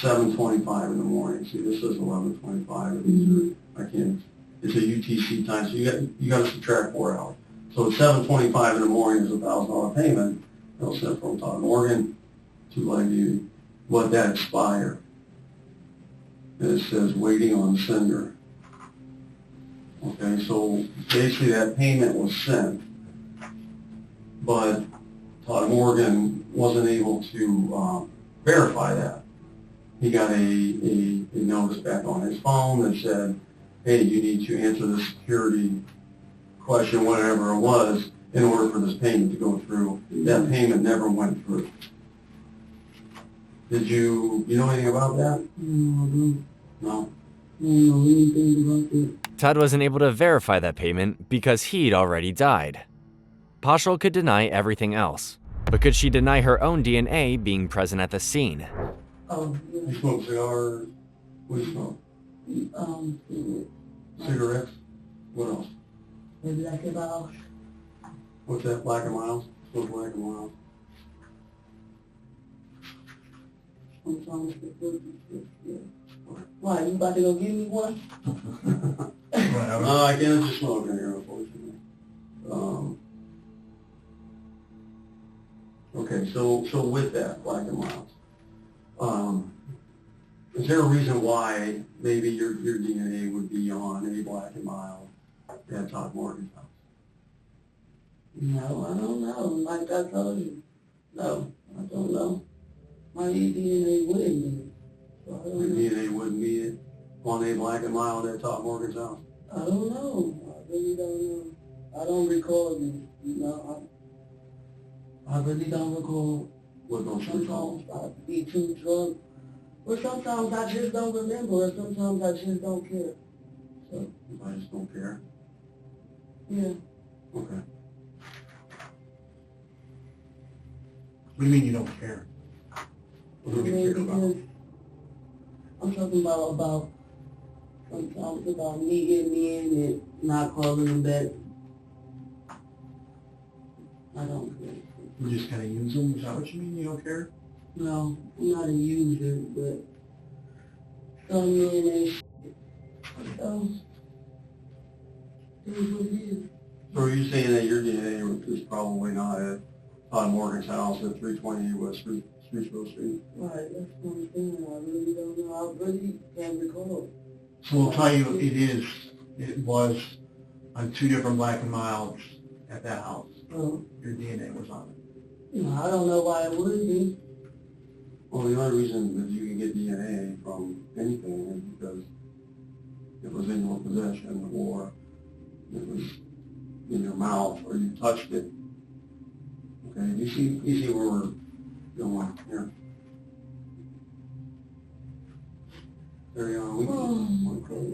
7:25 in the morning. See, this is 11:25. I can't. It's a UTC time, so you got to subtract 4 hours. So at 7:25 in the morning is a $1,000 payment that was sent from Todd Morgan to Black Beauty. But that expired. And it says waiting on sender. Okay, so basically that payment was sent, but Todd Morgan wasn't able to verify that. He got a notice back on his phone that said, hey, you need to answer the security question, whatever it was, in order for this payment to go through. That payment never went through. Did you know anything about that? No, I don't. No? I don't know anything about that. Todd wasn't able to verify that payment because he'd already died. Paschal could deny everything else, but could she deny her own DNA being present at the scene? Oh, yeah. You smoke cigars? What do you smoke? Cigarettes? What else? The Black and Miles. What's that, Black and Miles? Smoke Black and Miles. Sometimes yeah. Why, you about to go give me one? No, I can't just smoke in here, unfortunately. Okay, so with that, Black and Miles, is there a reason why maybe your DNA would be on a Black and Miles at Todd Morgan's house? No, I don't know. Like I told you. No, I don't know. My DNA wouldn't be. So I Your don't know. DNA wouldn't be on a Black and Miles at Todd Morgan's house? I don't know. I really don't know. I don't recall this. No, I really don't recall. What don't you recall? Sometimes I be too drunk. Or sometimes I just don't remember, or sometimes I just don't care. So I just don't care. yeah. Okay. What do you mean you don't care? What do you care about? Because I'm talking about sometimes about me getting in and not calling them back. I don't care. You just kind of use them? Is that what you mean? You don't care? No, I'm not a user, but some men ain't shit. So, it is what it is. So are you saying that your DNA is probably not at Todd Morgan's house at 328 West Streetsville Street? Right, that's what I'm saying. I really don't know. I really can't recall. So we'll tell you it was on 2 different Black and Miles at that house. Oh. Your DNA was on it. No, I don't know why it would be. Well, the only reason that you can get DNA from anything is because it was in your possession, or it was in your mouth, or you touched it. Okay, you see where we're going here. Carry on.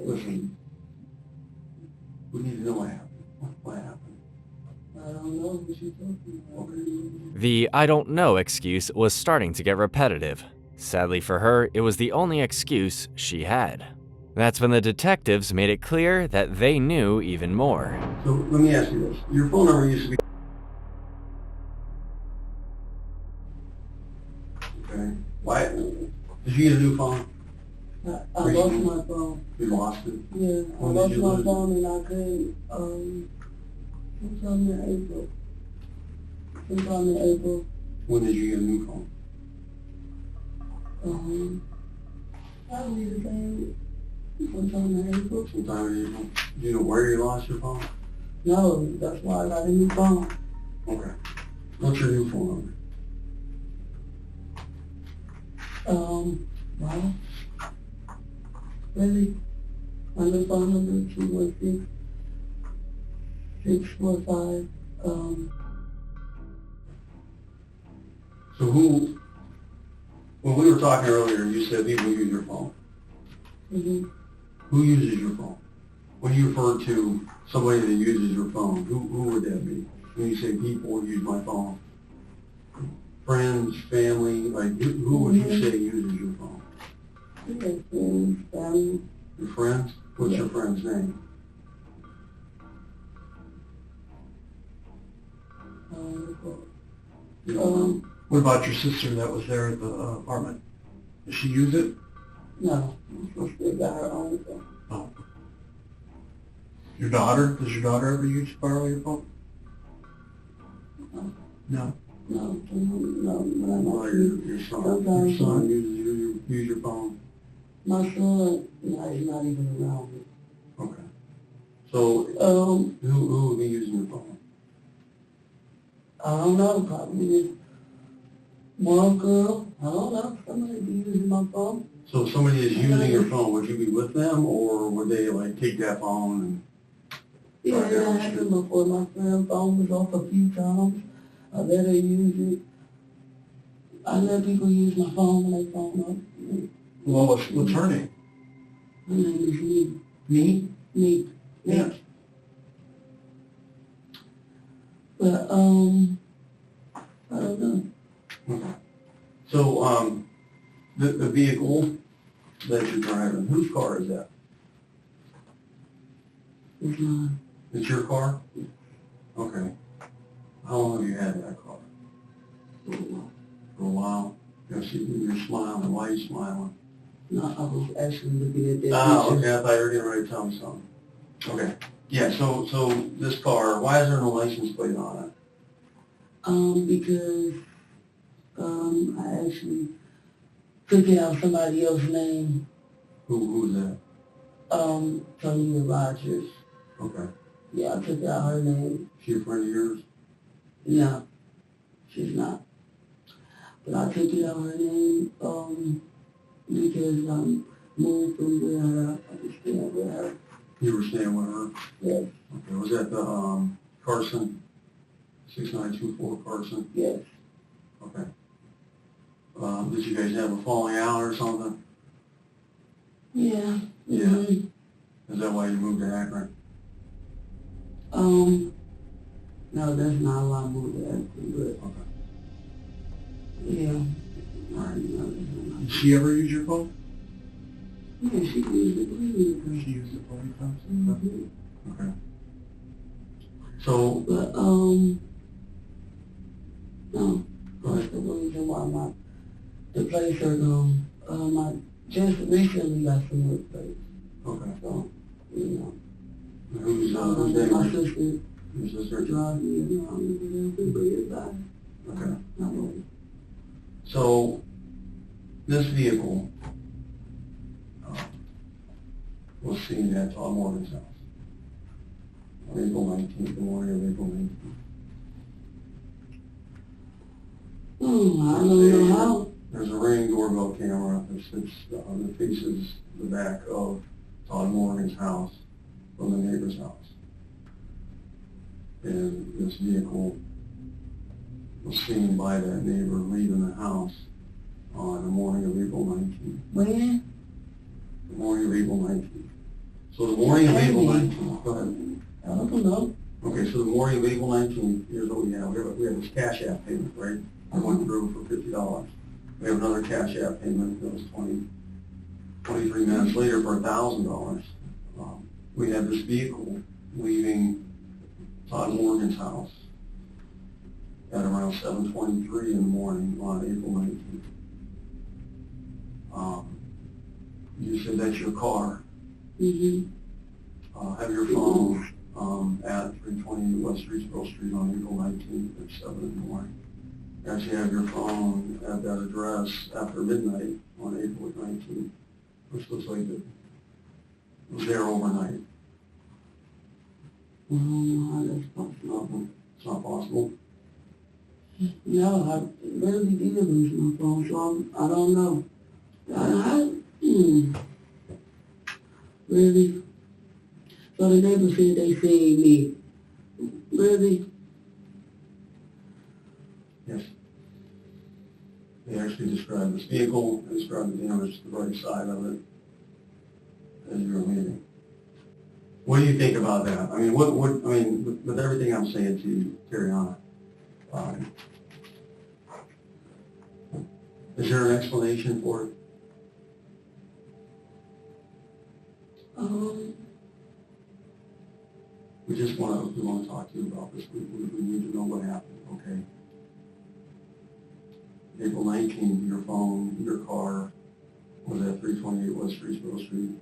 Listen, we need to know what happened. What happened? I don't know what you're talking about. Okay. The I don't know excuse was starting to get repetitive. Sadly for her, it was the only excuse she had. That's when the detectives made it clear that they knew even more. So let me ask you this. Your phone number used to be... Okay. Why? Did you get a new phone? I lost my phone. You lost it? Yeah, I When lost did you my lose phone and I couldn't, sometime in April. Sometime in April. When did you get a new phone? Probably the same. Sometime in April. Sometime in April. Do you know where you lost your phone? No, that's why I got a new phone. Okay. What's your new phone number? Well, really? My new phone number is 216-645, So who, when we were talking earlier, you said people use your phone. mm-hmm. Who uses your phone? When you refer to somebody that uses your phone, who would that be? When you say people use my phone? Friends, family, like who would you say uses your phone? Friends, family. Your friends? What's your friend's name? What about your sister that was there at the apartment? Does she use it? No, my sister got her own phone. Oh. Your daughter? Does your daughter ever borrow your phone? No. No, Well, your son uses your phone. My son, no, he's not even around me. Okay. So, who would be using your phone? I don't know, probably One girl, I don't know, somebody be using my phone. So if somebody is using your phone, would you be with them, or would they like take that phone and? Yeah, that happened before. My friend's phone was off a few times. I let her use it. I let people use my phone when they phone up. Well, what's her name? Her name is Neat. Me? Neat. Yeah. But, I don't know. Okay. So, the vehicle that you're driving, whose car is that? It's mine. It's your car? Okay. How long have you had that car? For a while. Yes, you're smiling. Why are you smiling? No, I was actually looking at that. Okay. I thought you were getting ready to tell me something. Okay. Yeah, so this car, why is there no license plate on it? Because, I actually took it out somebody else's name. Who's that? Tony Rogers. Okay. Yeah, I took out her name. She a friend of yours? No, she's not. But I took it out her name, because I moved from where I was staying with her. You were staying with her? Yes. Okay, was that the, Carson, 6924 Carson? Yes. Okay. Did you guys have a falling out or something? Yeah. Yeah. Mm-hmm. Is that why you moved to Akron? No, that's not why I moved to Akron, but. Okay. Yeah. All right, no, that's not. Did she ever use your phone? Yeah, she used it plenty. She used it plenty of times? Mm-hmm. Okay. So, But, no, that's the reason why the place are gone. I just recently got some work place. okay. So, you know. Who's My sister Your sister? drives me around and everything, bring it back. Okay. Not really. So, this vehicle was seen at Todd Morgan's house on April 19th, the morning of April 19th. I don't know how. There's a Ring doorbell camera that faces the back of Todd Morgan's house from the neighbor's house. And this vehicle was seen by that neighbor leaving the house on the morning of April 19th. When? The morning of April 19th. So the morning of April 19th, go ahead. I don't know. Okay, so the morning of April 19th, here's what we have. We have this Cash App payment, right? I went through for $50. We have another Cash App payment that was 23 minutes later for $1,000. We have this vehicle leaving Todd Morgan's house at around 7:23 in the morning on April 19th. You said that's your car. Mm-hmm. Have your phone at 320 West Streetsboro Street on April 19th at 7 in the morning. Actually have your phone at that address after midnight on April 19th, which looks like it was there overnight. I don't know how that's possible. It's not possible. No, I really did lose my phone, so I don't know. Really? So the neighbor said they seen me. Really? Yes. They actually described this vehicle, they described the damage to the right side of it as you were leaving. What do you think about that? I mean, with everything I'm saying to you, carry on. Is there an explanation for it? We just want to talk to you about this. We need to know what happened, okay? April 19th, your phone, your car was at 328 West Streetsboro Street.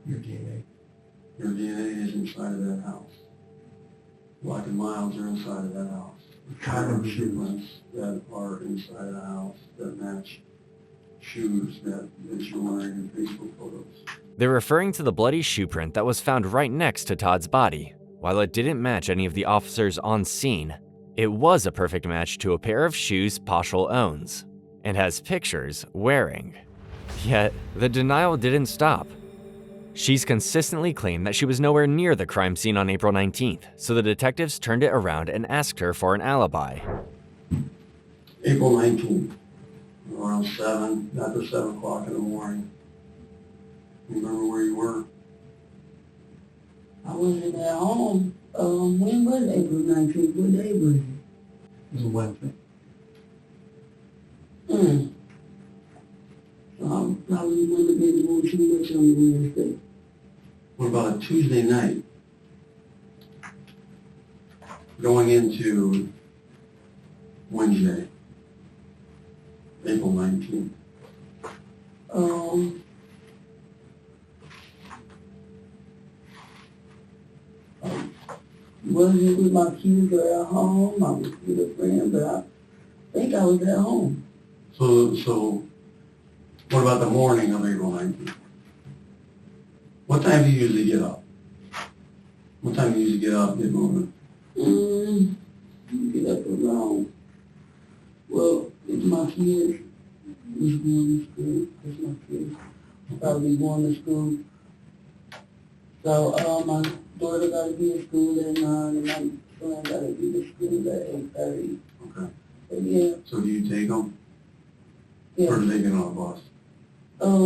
Your DNA. Your DNA is inside of that house. Black and Miles are inside of that house. There are shoe prints that are inside of the house that match shoes that you're wearing in Facebook photos. They're referring to the bloody shoe print that was found right next to Todd's body. While it didn't match any of the officers on scene, It was a perfect match to a pair of shoes Paschal owns and has pictures wearing. Yet, the denial didn't stop. She's consistently claimed that she was nowhere near the crime scene on April 19th, so the detectives turned it around and asked her for an alibi. April 19th, around 7, after 7 o'clock in the morning. You remember where you were? I wasn't at home. When was April 19th? What day was it? It was a Wednesday. So I probably wouldn't have been doing too much on the Wednesday. What about a Tuesday night? Going into Wednesday, April 19th. Wasn't with my kids or at home. I was with a friend, but I think I was at home. So what about the morning of April 19th? What time do you usually get up? What time do you usually get up and get moving? Get up around, well, if my kids was going to school, because my kids probably going to school. So my daughter got to be at school at 9, and my son got to be at school at 8:30. Okay. But yeah. So do you take them? Yeah. Or do they get on a bus?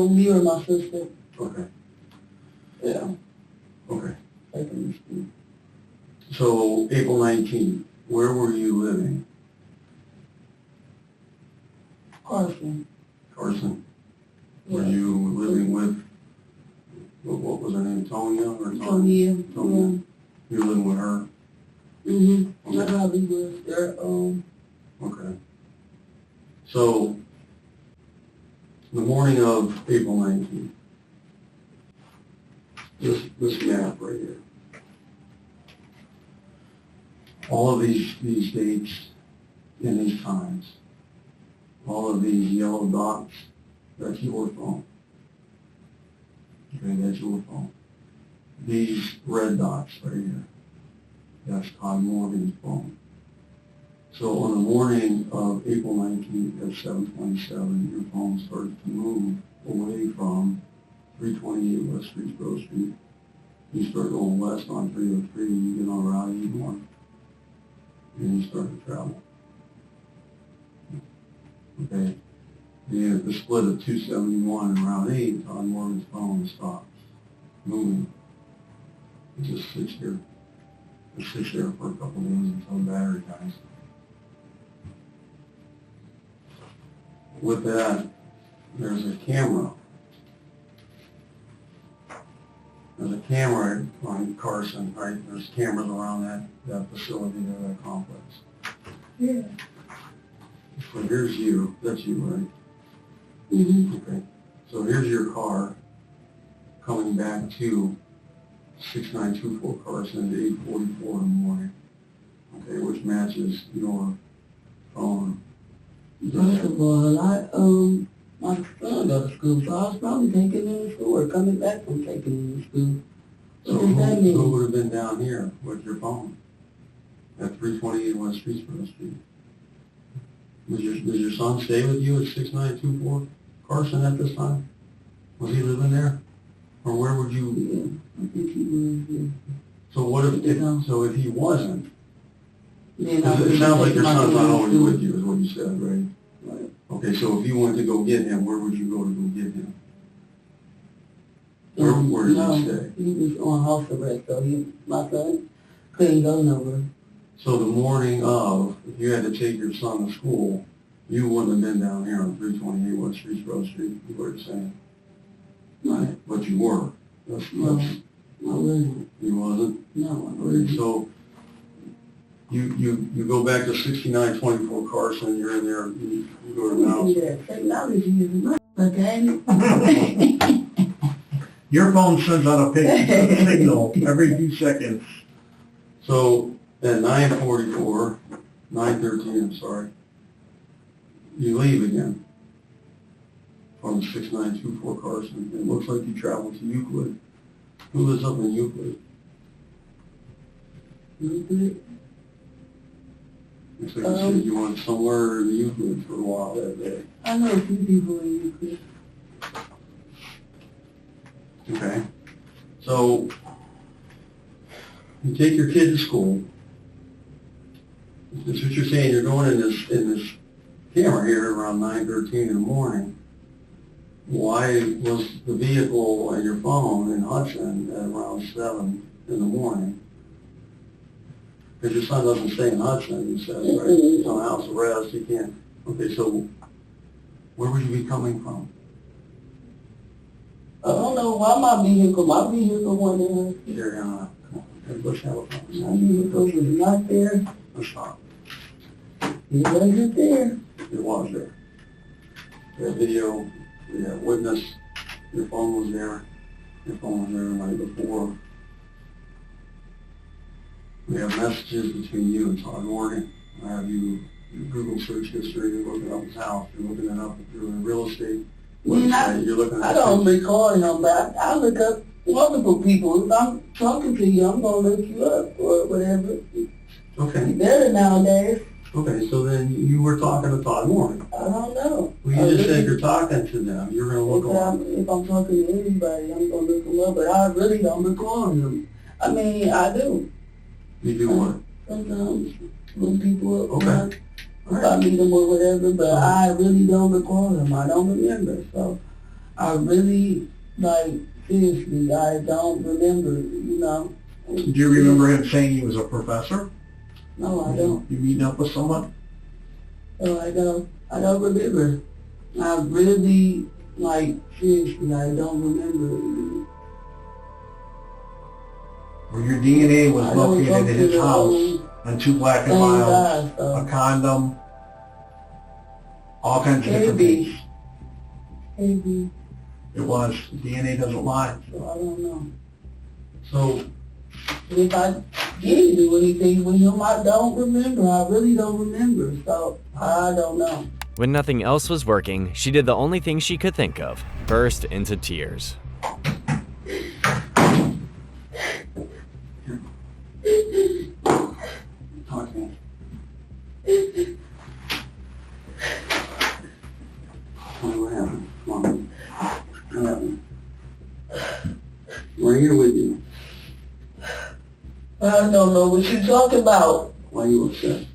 Me or my sister. Okay. Yeah. Okay. Take them to school. So April 19th, where were you living? Carson. Carson? Yeah. Were you living with, what was her name, Tonya or Tonya? Tonya. Tonya. You were living with her? Mm-hmm. I probably was there. Okay. So, the morning of April 19th, this map right here. All of these dates in these times, all of these yellow dots, that's your phone. Okay, that's your phone. These red dots right here, that's Todd Morgan's phone. So on the morning of April 19th at 7:27, your phone starts to move away from 328 West Street, Grove Street. You start going west on 303, you get on Route 81, and you start to travel. Okay? And at the split of 271 and Route 8, Todd Morgan's phone stops moving. It just sits here. It sits there for a couple of days until the battery dies. With that, there's a camera. There's a camera on Carson, right? There's cameras around that facility there, that complex. Yeah. So here's you. That's you, right? Mm-hmm. Okay. So here's your car coming back to 6924 Carson at 8:44 in the morning. Okay, which matches your phone. First of all, my son go to school, so I was probably taking him to school or coming back from taking him to school. So who would have been down here with your phone at 328 West Streetsboro Street? Does your son stay with you at 6924 Carson at this time? Was he living there? Or where would you? Yeah, I think he was, yeah. So what if he wasn't? Then It sounds like your son's not always with you, is what you said, right? Right. Okay, so if you went to go get him, where would you go to go get him? Where did he stay? He was on house arrest, so my son couldn't go nowhere. So the morning of, if you had to take your son to school, you wouldn't have been down here on 328 West Streetsboro Street, you were saying? Right. But you were. No, I wasn't. You wasn't? No, I wasn't. So you go back to 6924 Carson, you're in there, you go to the house. Yeah, technology is not, okay? Your phone sends out a signal every few seconds. So at 9:44, 9:13, I'm sorry, you leave again from 6924 Carson. It looks like you travel to Euclid. Who lives up in Euclid? Euclid? So you said you went somewhere in Euclid for a while that day. I know a few people in Euclid. Okay. So you take your kid to school. That's what you're saying. You're going in this camera here around 9:13 in the morning. Why was the vehicle and your phone in Hudson at around 7 in the morning? Because your son doesn't stay in Hudson, he says, right? He's on house arrest, he can't. Okay, so where would you be coming from? I don't know why my vehicle went in. Here, come on. Let's have a conversation. My vehicle was not there. Let's talk. It wasn't there. It was there. We have video, we have witness, your phone was there. Your phone was there the night before. We have messages between you and Todd Morgan. I have you Google search history, you're looking up his house, you're looking it up through a real estate website, you're looking at I don't recall him, but I look up wonderful people. If I'm talking to you, I'm going to look you up or whatever. Okay. Better nowadays. Okay, so then you were talking to Todd Morgan. I don't know. Well, you just said you're talking to them. You're going to look them up. If I'm talking to anybody, I'm going to look them up, but I really don't recall them. I mean, I do. You do what? Sometimes look people up. Okay. If I meet them or whatever, but I really don't recall them. I don't remember. So I really, seriously, I don't remember, Do you remember him saying he was a professor? No, I don't. You meeting up with someone? No, I don't remember. I really, seriously, I don't remember. Where your DNA was located in his house, and 2 black and miles, a condom, all kinds of different things. Maybe. It was. DNA doesn't lie. So I don't know. So if I did do anything with him, I don't remember. I really don't remember. So I don't know. When nothing else was working, she did the only thing she could think of: burst into tears. Talk to me. Tell me what happened. Come on. What happened? We're here with you. I don't know what you're talking about. Why are you upset?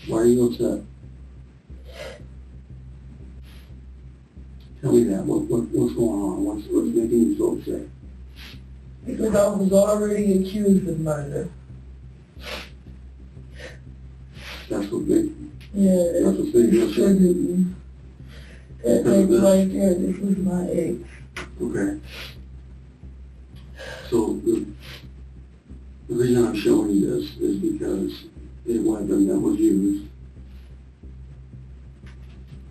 Why are you upset? Tell me that. What's going on? What's making you so upset? Because I was already accused of murder. That's what made Yeah, that's what made you upset. triggered me. That baby right there, this was my ex. Okay. So the reason I'm showing you this is because the weapon that was used,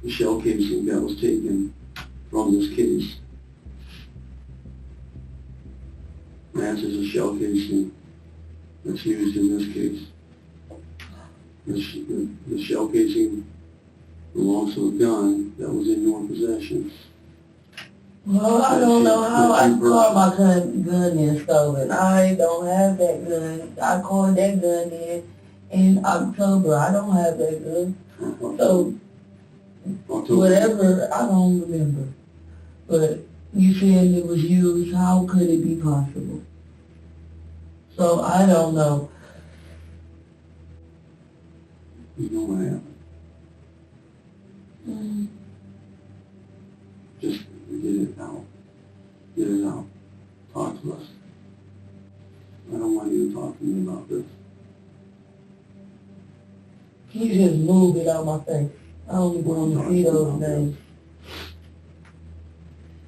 the shell casing that was taken from this case, matches the shell casing that's used in this case. The shell casing belongs to a gun that was in your possession. Well, I don't know how I caught my gun in stolen. I don't have that gun. I called that gun in October. I don't have that gun. So, whatever, I don't remember. But you saying it was used, how could it be possible? So, I don't know. You know what happened. Just get it out. Get it out. Talk to us. I don't want you to talk to me about this. You just move it out my face. I don't even want to see those things.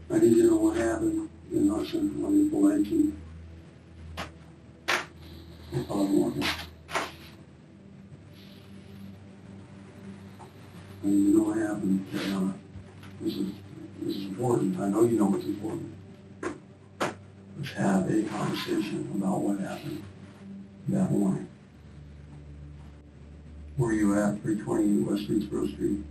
I need to know what happened in Hudson on April 19th. I thought more. I need to know what happened. This is important. I know you know what's important. Let's have a conversation about what happened that morning. Where you at 320 West Streetsboro Street?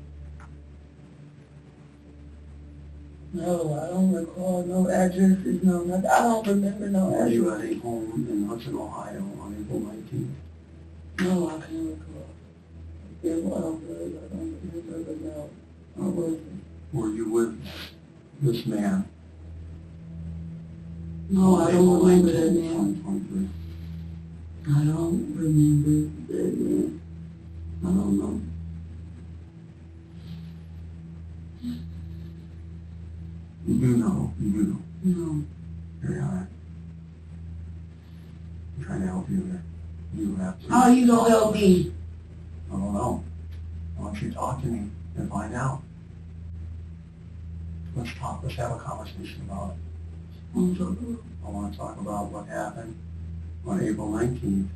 No, I don't recall no addresses, no nothing. I don't remember no Were you at address. a home in Hudson, Ohio on April 19th? No, I can't recall. If I don't remember, but no, I wasn't. Were you with this man? No, I don't remember that April man. 2023. I don't remember that man. I don't know. You do know. No. Here you are. I'm trying to help you here. You have to. How you gonna help me? I don't know. Why don't you talk to me and find out? Let's talk. Let's have a conversation about it. I want to talk about what happened on April 19th in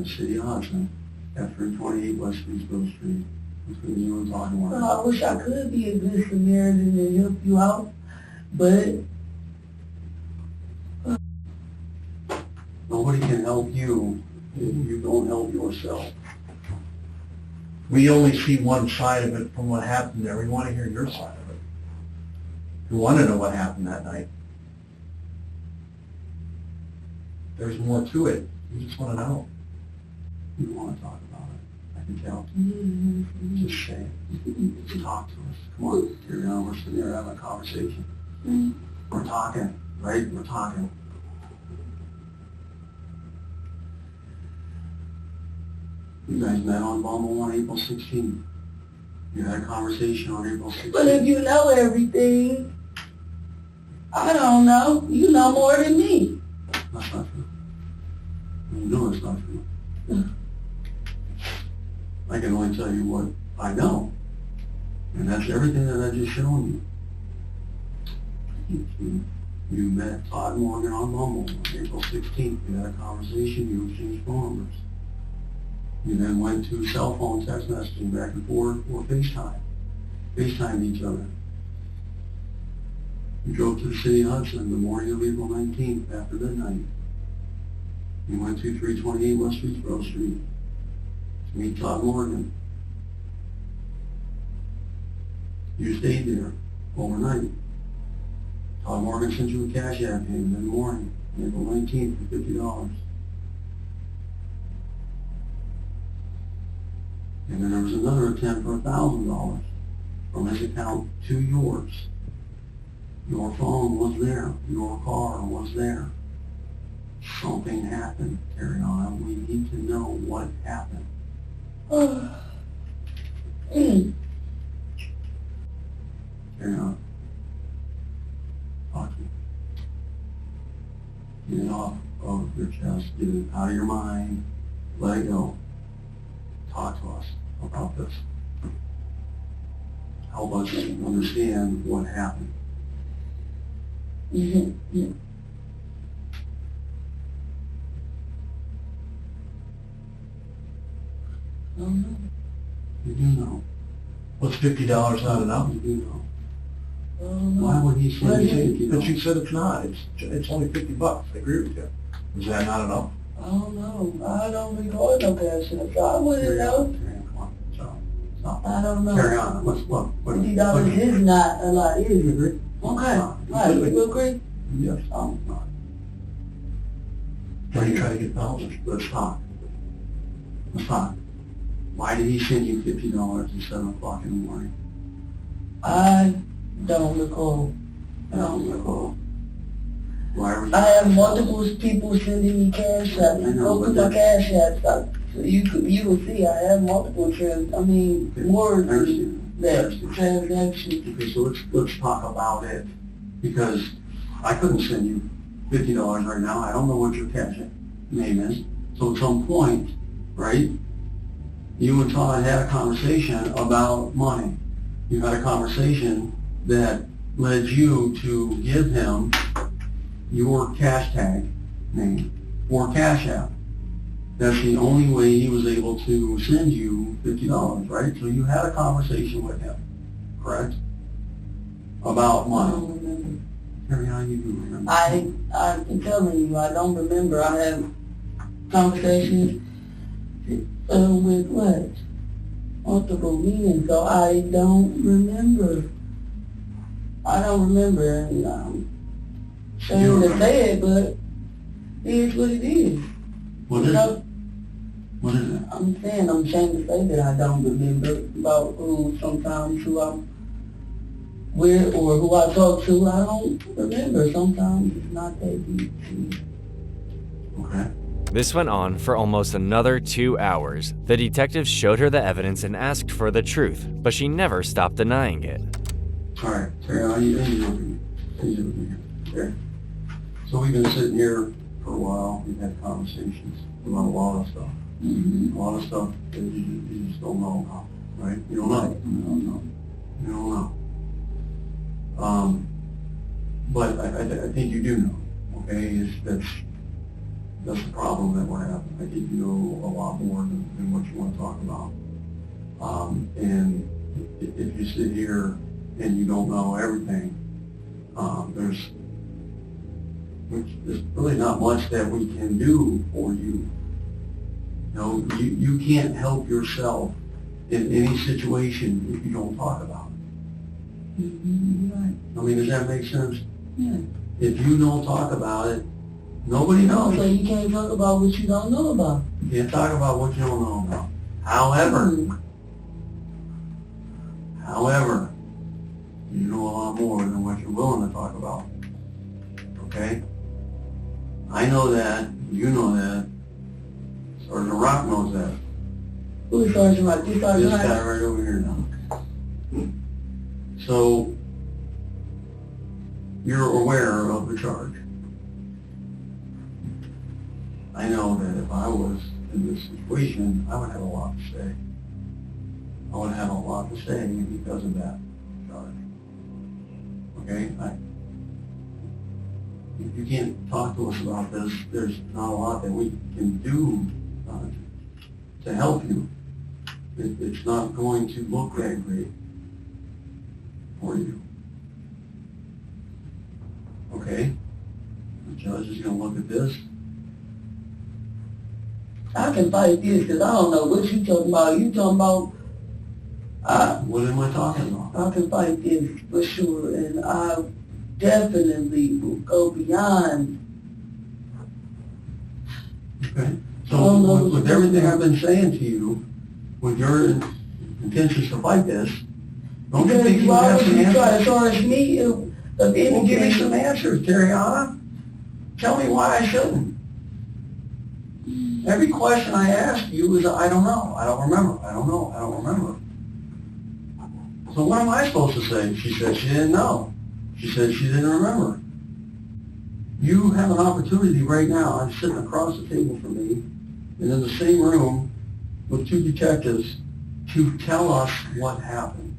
the city of Hudson at 328 West Streetsville Street. Between you and Todd Warren. Well, I wish I could be a good Samaritan and help you out, but Nobody can help you if you don't help yourself. We only see one side of it from what happened there. We want to hear your side of it. We want to know what happened that night. There's more to it. We just want to know. You want to talk about it. I can tell. Just say it. Just talk to us. Come on. Here we are. We're sitting here having a conversation. We're talking, right? We're talking. You guys met on Bumble on April 16th. You had a conversation on April 16th. but if you know everything, I don't know. You know more than me. That's not true. You know it's not true. I can only tell you what I know. And that's everything that I just shown you. You met Todd Morgan on Bumble on April 16th. You had a conversation. You exchanged phone numbers. You then went to cell phone text messaging back and forth or FaceTimed each other. You drove to the city of Hudson the morning of April 19th after midnight. You went to 328 West Streetsboro Street to meet Todd Morgan. You stayed there overnight. Todd Morgan sent you a cash app payment in the morning, April 19th for $50. And then there was another attempt for $1,000 from his account to yours. Your phone was there. Your car was there. Something happened, Carry On. We need to know what happened. Carry On. Talk to me. Get it off of your chest. Get it out of your mind. Let it go. Talk to us about this. Help us understand what happened. Yeah. I don't know. You do know. What's $50 not enough? You do know. I don't know. Why would he say $50? But you said it's not. It's only $50. I agree with you. Is that not enough? I don't know. I don't record no cash app, so I wouldn't know. Come on. Stop. I don't know. Carry on. Let's look. $50 is not a lot, is You it? agree? Okay. Right, you agree? Yes. Oh. Why are you trying to get thousands? Let's talk. Let's talk. Why did he send you $50 at 7 o'clock in the morning? I don't recall. I don't recall. Why were you? I have multiple people sending me cash apps. I know, Go through but my cash apps. So you will see I have multiple trips. I mean, more than that transaction. Okay, so let's talk about it, because I couldn't send you $50 right now. I don't know what your cash name is. So at some point, right, you and Todd had a conversation about money. You had a conversation that led you to give him your cash tag name or Cash App. That's the only way he was able to send you $50, right? So you had a conversation with him, correct? About I money. don't remember. Carry on, you do remember. I'm telling you, I don't remember. I have conversations with what? Multiple meetings, so I don't remember. I don't remember, and shame to say it, but it is what it is. What is it? What is it? I'm saying I'm ashamed to say that I don't remember about who sometimes who I'm with or who I talk to. I don't remember. Sometimes it's not that deep. Okay. This went on for almost another 2 hours. The detectives showed her the evidence and asked for the truth, but she never stopped denying it. All right, Terry, how you doing? Okay. So we've been sitting here for a while. We've had conversations about a lot of stuff. A lot of stuff that you just don't know about, right? You don't know. You don't know. But I think you do know, okay? That's the problem that we're having. I think you know a lot more than what you want to talk about. And if you sit here and you don't know everything, there's really not much that we can do for you. You know, you can't help yourself in any situation if you don't talk about it. Right. I mean, does that make sense? Yeah. If you don't talk about it, nobody knows. So you can't talk about what you don't know about. You can't talk about what you don't know about. However, you know a lot more than what you're willing to talk about. Okay? I know that. You know that. Sergeant Rock knows that. Who is Sergeant Rock? This Sergeant This guy Rock? right over here now. So, you're aware of the charge. I know that if I was in this situation, I would have a lot to say. I would have a lot to say because of that charge. Okay? If you can't talk to us about this, there's not a lot that we can do to help you. It's not going to look that great for you. Okay? The judge is going to look at this. I can fight this because I don't know what you talking about. You talking about... What am I talking about? I can fight this for sure, and I definitely will go beyond. Okay? So with everything I've been saying to you, with your intentions to fight this, don't you think you have some answers? As far as me, Well, give me some answers, Terriana. Tell me why I shouldn't. Every question I ask you is, I don't know, I don't remember, I don't know, I don't remember. So what am I supposed to say? She said she didn't know. She said she didn't remember. You have an opportunity right now. I'm sitting across the table from me and in the same room with two detectives to tell us what happened.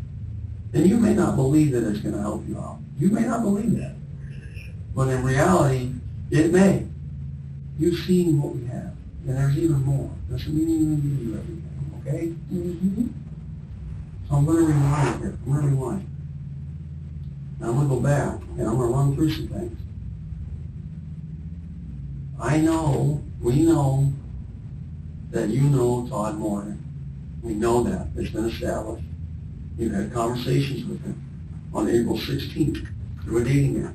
And you may not believe that it's going to help you out. You may not believe that. But in reality, it may. You've seen what we have. And there's even more. Doesn't mean you're going to give you everything, okay? Mm-hmm. So I'm going to rewind here. I'm going to rewind. Now I'm going to go back, and I'm going to run through some things. I know, we know, that you know Todd Morgan. We know that. It's been established. You've had conversations with him on April 16th through a dating app.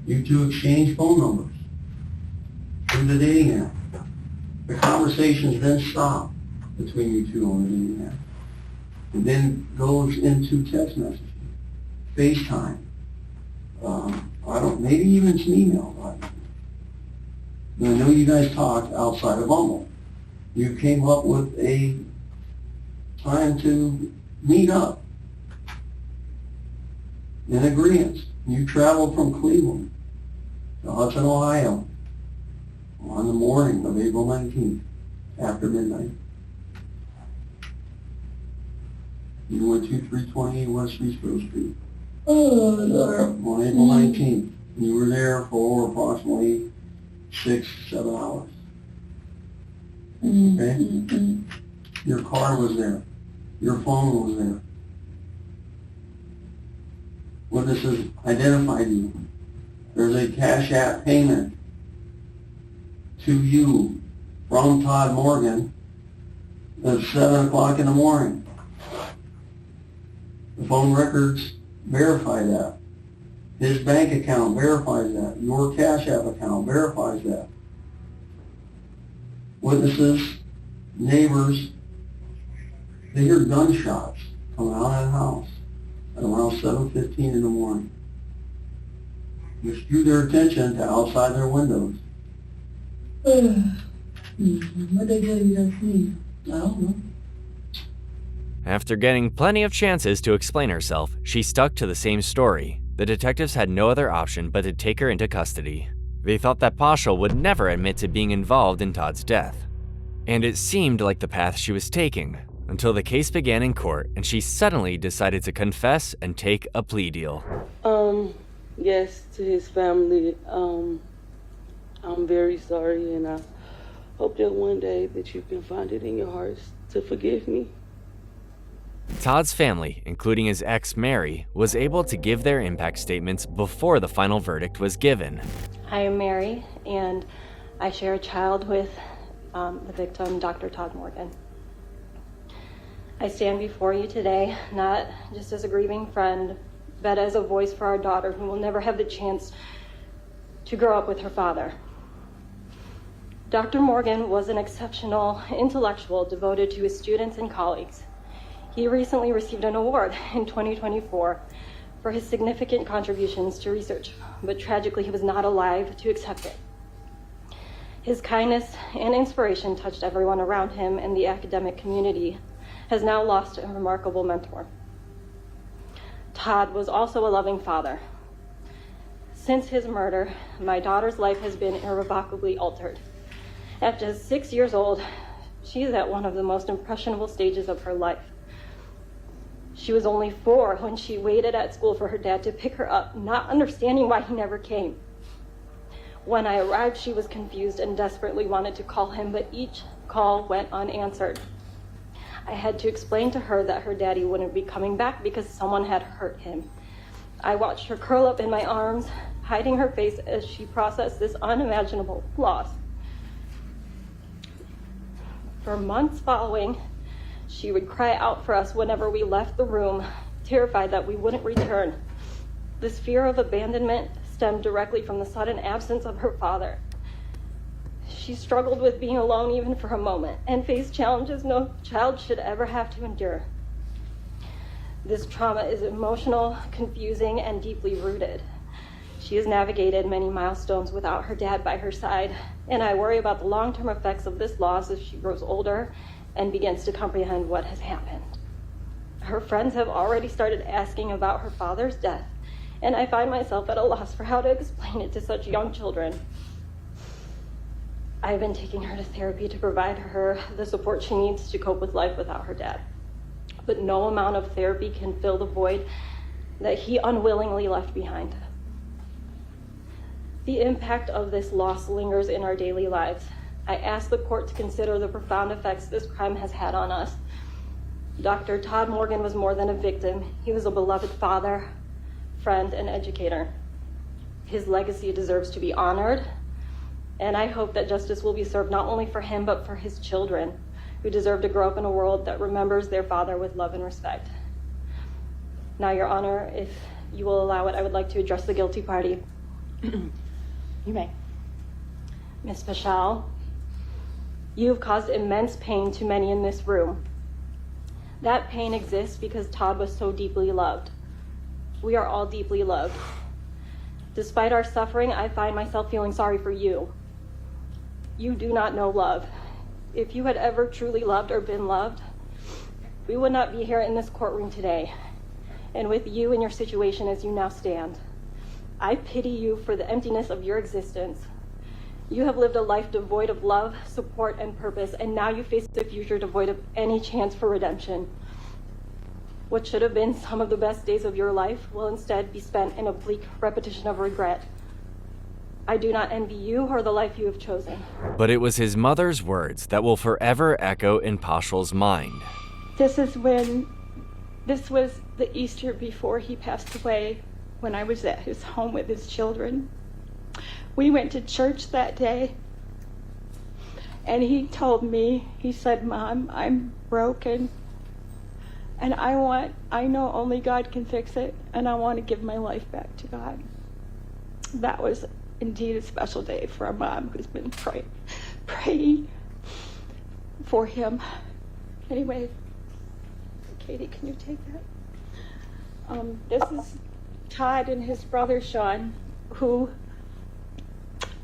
You two exchanged phone numbers through the dating app. The conversations then stop between you two on the dating app. And then goes into text messaging, FaceTime, maybe even some email. I know you guys talked outside of Bumble. You came up with a time to meet up in agreement. You traveled from Cleveland to Hudson, Ohio on the morning of April 19th after midnight. You went to 328 West Eastboro Street on April 19th. You were there for approximately 6-7 hours. Okay? Your car was there. Your phone was there. Witnesses identified you. There's a Cash App payment to you from Todd Morgan at 7 o'clock in the morning. The phone records verify that. His bank account verifies that. Your Cash App account verifies that. Witnesses, neighbors, they hear gunshots coming out of the house at around 7:15 in the morning, which drew their attention to outside their windows. What they tell you that's me? I don't know. After getting plenty of chances to explain herself, she stuck to the same story. The detectives had no other option but to take her into custody. They thought that Paschal would never admit to being involved in Todd's death. And it seemed like the path she was taking, until the case began in court and she suddenly decided to confess and take a plea deal. Yes, to his family, I'm very sorry, and I hope that one day that you can find it in your hearts to forgive me. Todd's family, including his ex Mary, was able to give their impact statements before the final verdict was given. I am Mary, and I share a child with the victim, Dr. Todd Morgan. I stand before you today, not just as a grieving friend, but as a voice for our daughter who will never have the chance to grow up with her father. Dr. Morgan was an exceptional intellectual devoted to his students and colleagues. He recently received an award in 2024 for his significant contributions to research, but tragically he was not alive to accept it. His kindness and inspiration touched everyone around him, and the academic community has now lost a remarkable mentor. Todd was also a loving father. Since his murder, my daughter's life has been irrevocably altered. At just 6 years old, she is at one of the most impressionable stages of her life. She was only 4 when she waited at school for her dad to pick her up, not understanding why he never came. When I arrived, she was confused and desperately wanted to call him, but each call went unanswered. I had to explain to her that her daddy wouldn't be coming back because someone had hurt him. I watched her curl up in my arms, hiding her face as she processed this unimaginable loss. For months following, she would cry out for us whenever we left the room, terrified that we wouldn't return. This fear of abandonment stemmed directly from the sudden absence of her father. She struggled with being alone even for a moment and faced challenges no child should ever have to endure. This trauma is emotional, confusing, and deeply rooted. She has navigated many milestones without her dad by her side, and I worry about the long-term effects of this loss as she grows older and begins to comprehend what has happened. Her friends have already started asking about her father's death, and I find myself at a loss for how to explain it to such young children. I've been taking her to therapy to provide her the support she needs to cope with life without her dad. But no amount of therapy can fill the void that he unwillingly left behind. The impact of this loss lingers in our daily lives. I ask the court to consider the profound effects this crime has had on us. Dr. Todd Morgan was more than a victim. He was a beloved father, friend, and educator. His legacy deserves to be honored, and I hope that justice will be served not only for him, but for his children, who deserve to grow up in a world that remembers their father with love and respect. Now, Your Honor, if you will allow it, I would like to address the guilty party. You may. Ms. Paschal, you have caused immense pain to many in this room. That pain exists because Todd was so deeply loved. We are all deeply loved. Despite our suffering, I find myself feeling sorry for you. You do not know love. If you had ever truly loved or been loved, we would not be here in this courtroom today, and with you in your situation as you now stand. I pity you for the emptiness of your existence. You have lived a life devoid of love, support, and purpose, and now you face a future devoid of any chance for redemption. What should have been some of the best days of your life will instead be spent in a bleak repetition of regret. I do not envy you or the life you have chosen. But it was his mother's words that will forever echo in Paschal's mind. This was the Easter before he passed away, when I was at his home with his children. We went to church that day, and he told me, he said, "Mom, I'm broken. And I know only God can fix it, and I want to give my life back to God. That was indeed a special day for a mom who's been praying for him. Anyway, Katie, can you take that? This is Todd and his brother Sean, who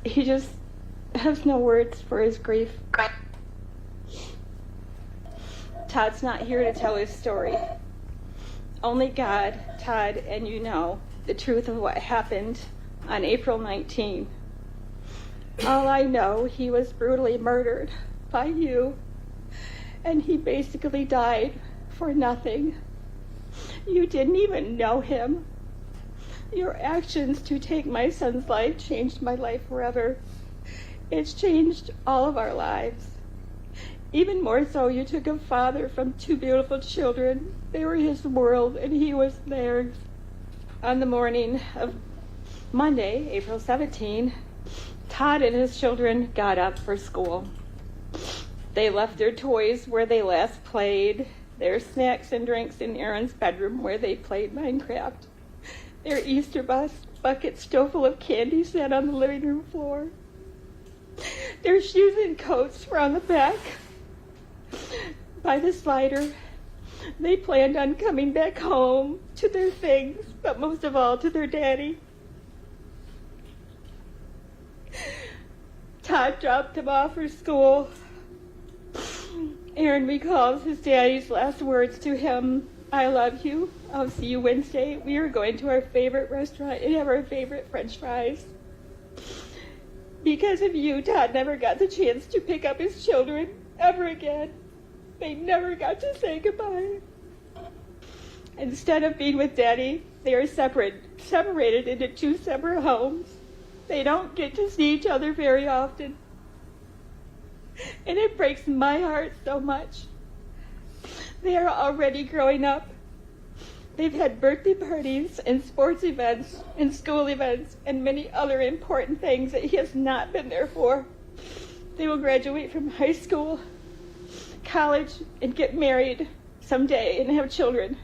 he just has no words for his grief. Todd's not here to tell his story. Only God, Todd, and you know the truth of what happened on April 19. All I know, he was brutally murdered by you, and he basically died for nothing. You didn't even know him. Your actions to take my son's life changed my life forever. It's changed all of our lives. Even more so, you took a father from two beautiful children. They were his world, and he was theirs. On the morning of Monday, April 17, Todd and his children got up for school. They left their toys where they last played, their snacks and drinks in Aaron's bedroom where they played Minecraft. Their Easter bucket still full of candy sat on the living room floor. Their shoes and coats were on the back by the slider. They planned on coming back home to their things, but most of all to their daddy. Todd dropped him off for school. Aaron recalls his daddy's last words to him: "I love you. I'll see you Wednesday. We are going to our favorite restaurant and have our favorite French fries." Because of you, Todd never got the chance to pick up his children ever again. They never got to say goodbye. Instead of being with Daddy, they are separated into two separate homes. They don't get to see each other very often. And it breaks my heart so much. They are already growing up. They've had birthday parties and sports events and school events and many other important things that he has not been there for. They will graduate from high school, college, and get married someday and have children.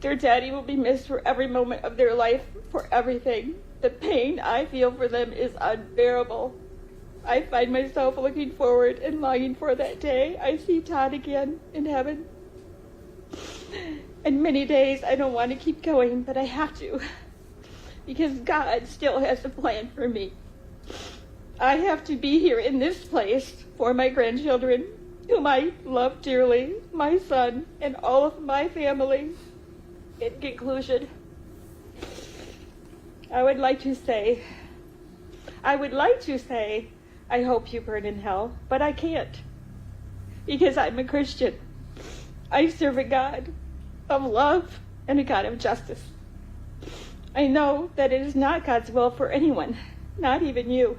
Their daddy will be missed for every moment of their life, for everything. The pain I feel for them is unbearable. I find myself looking forward and longing for that day I see Todd again in heaven. And many days I don't want to keep going, but I have to, because God still has a plan for me. I have to be here in this place for my grandchildren, whom I love dearly, my son, and all of my family. In conclusion, I would like to say, I hope you burn in hell, but I can't, because I'm a Christian. I serve a God of love and a God of justice. I know that it is not God's will for anyone, not even you.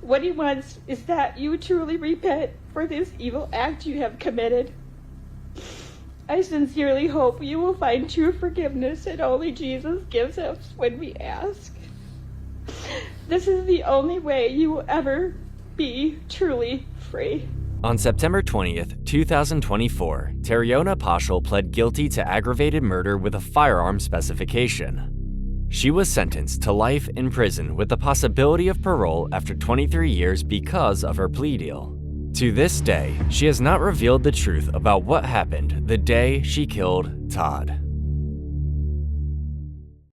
What he wants is that you truly repent for this evil act you have committed. I sincerely hope you will find true forgiveness that only Jesus gives us when we ask. This is the only way you will ever be truly free. On September 20th, 2024, Teriona Paschal pled guilty to aggravated murder with a firearm specification. She was sentenced to life in prison with the possibility of parole after 23 years because of her plea deal. To this day, she has not revealed the truth about what happened the day she killed Todd.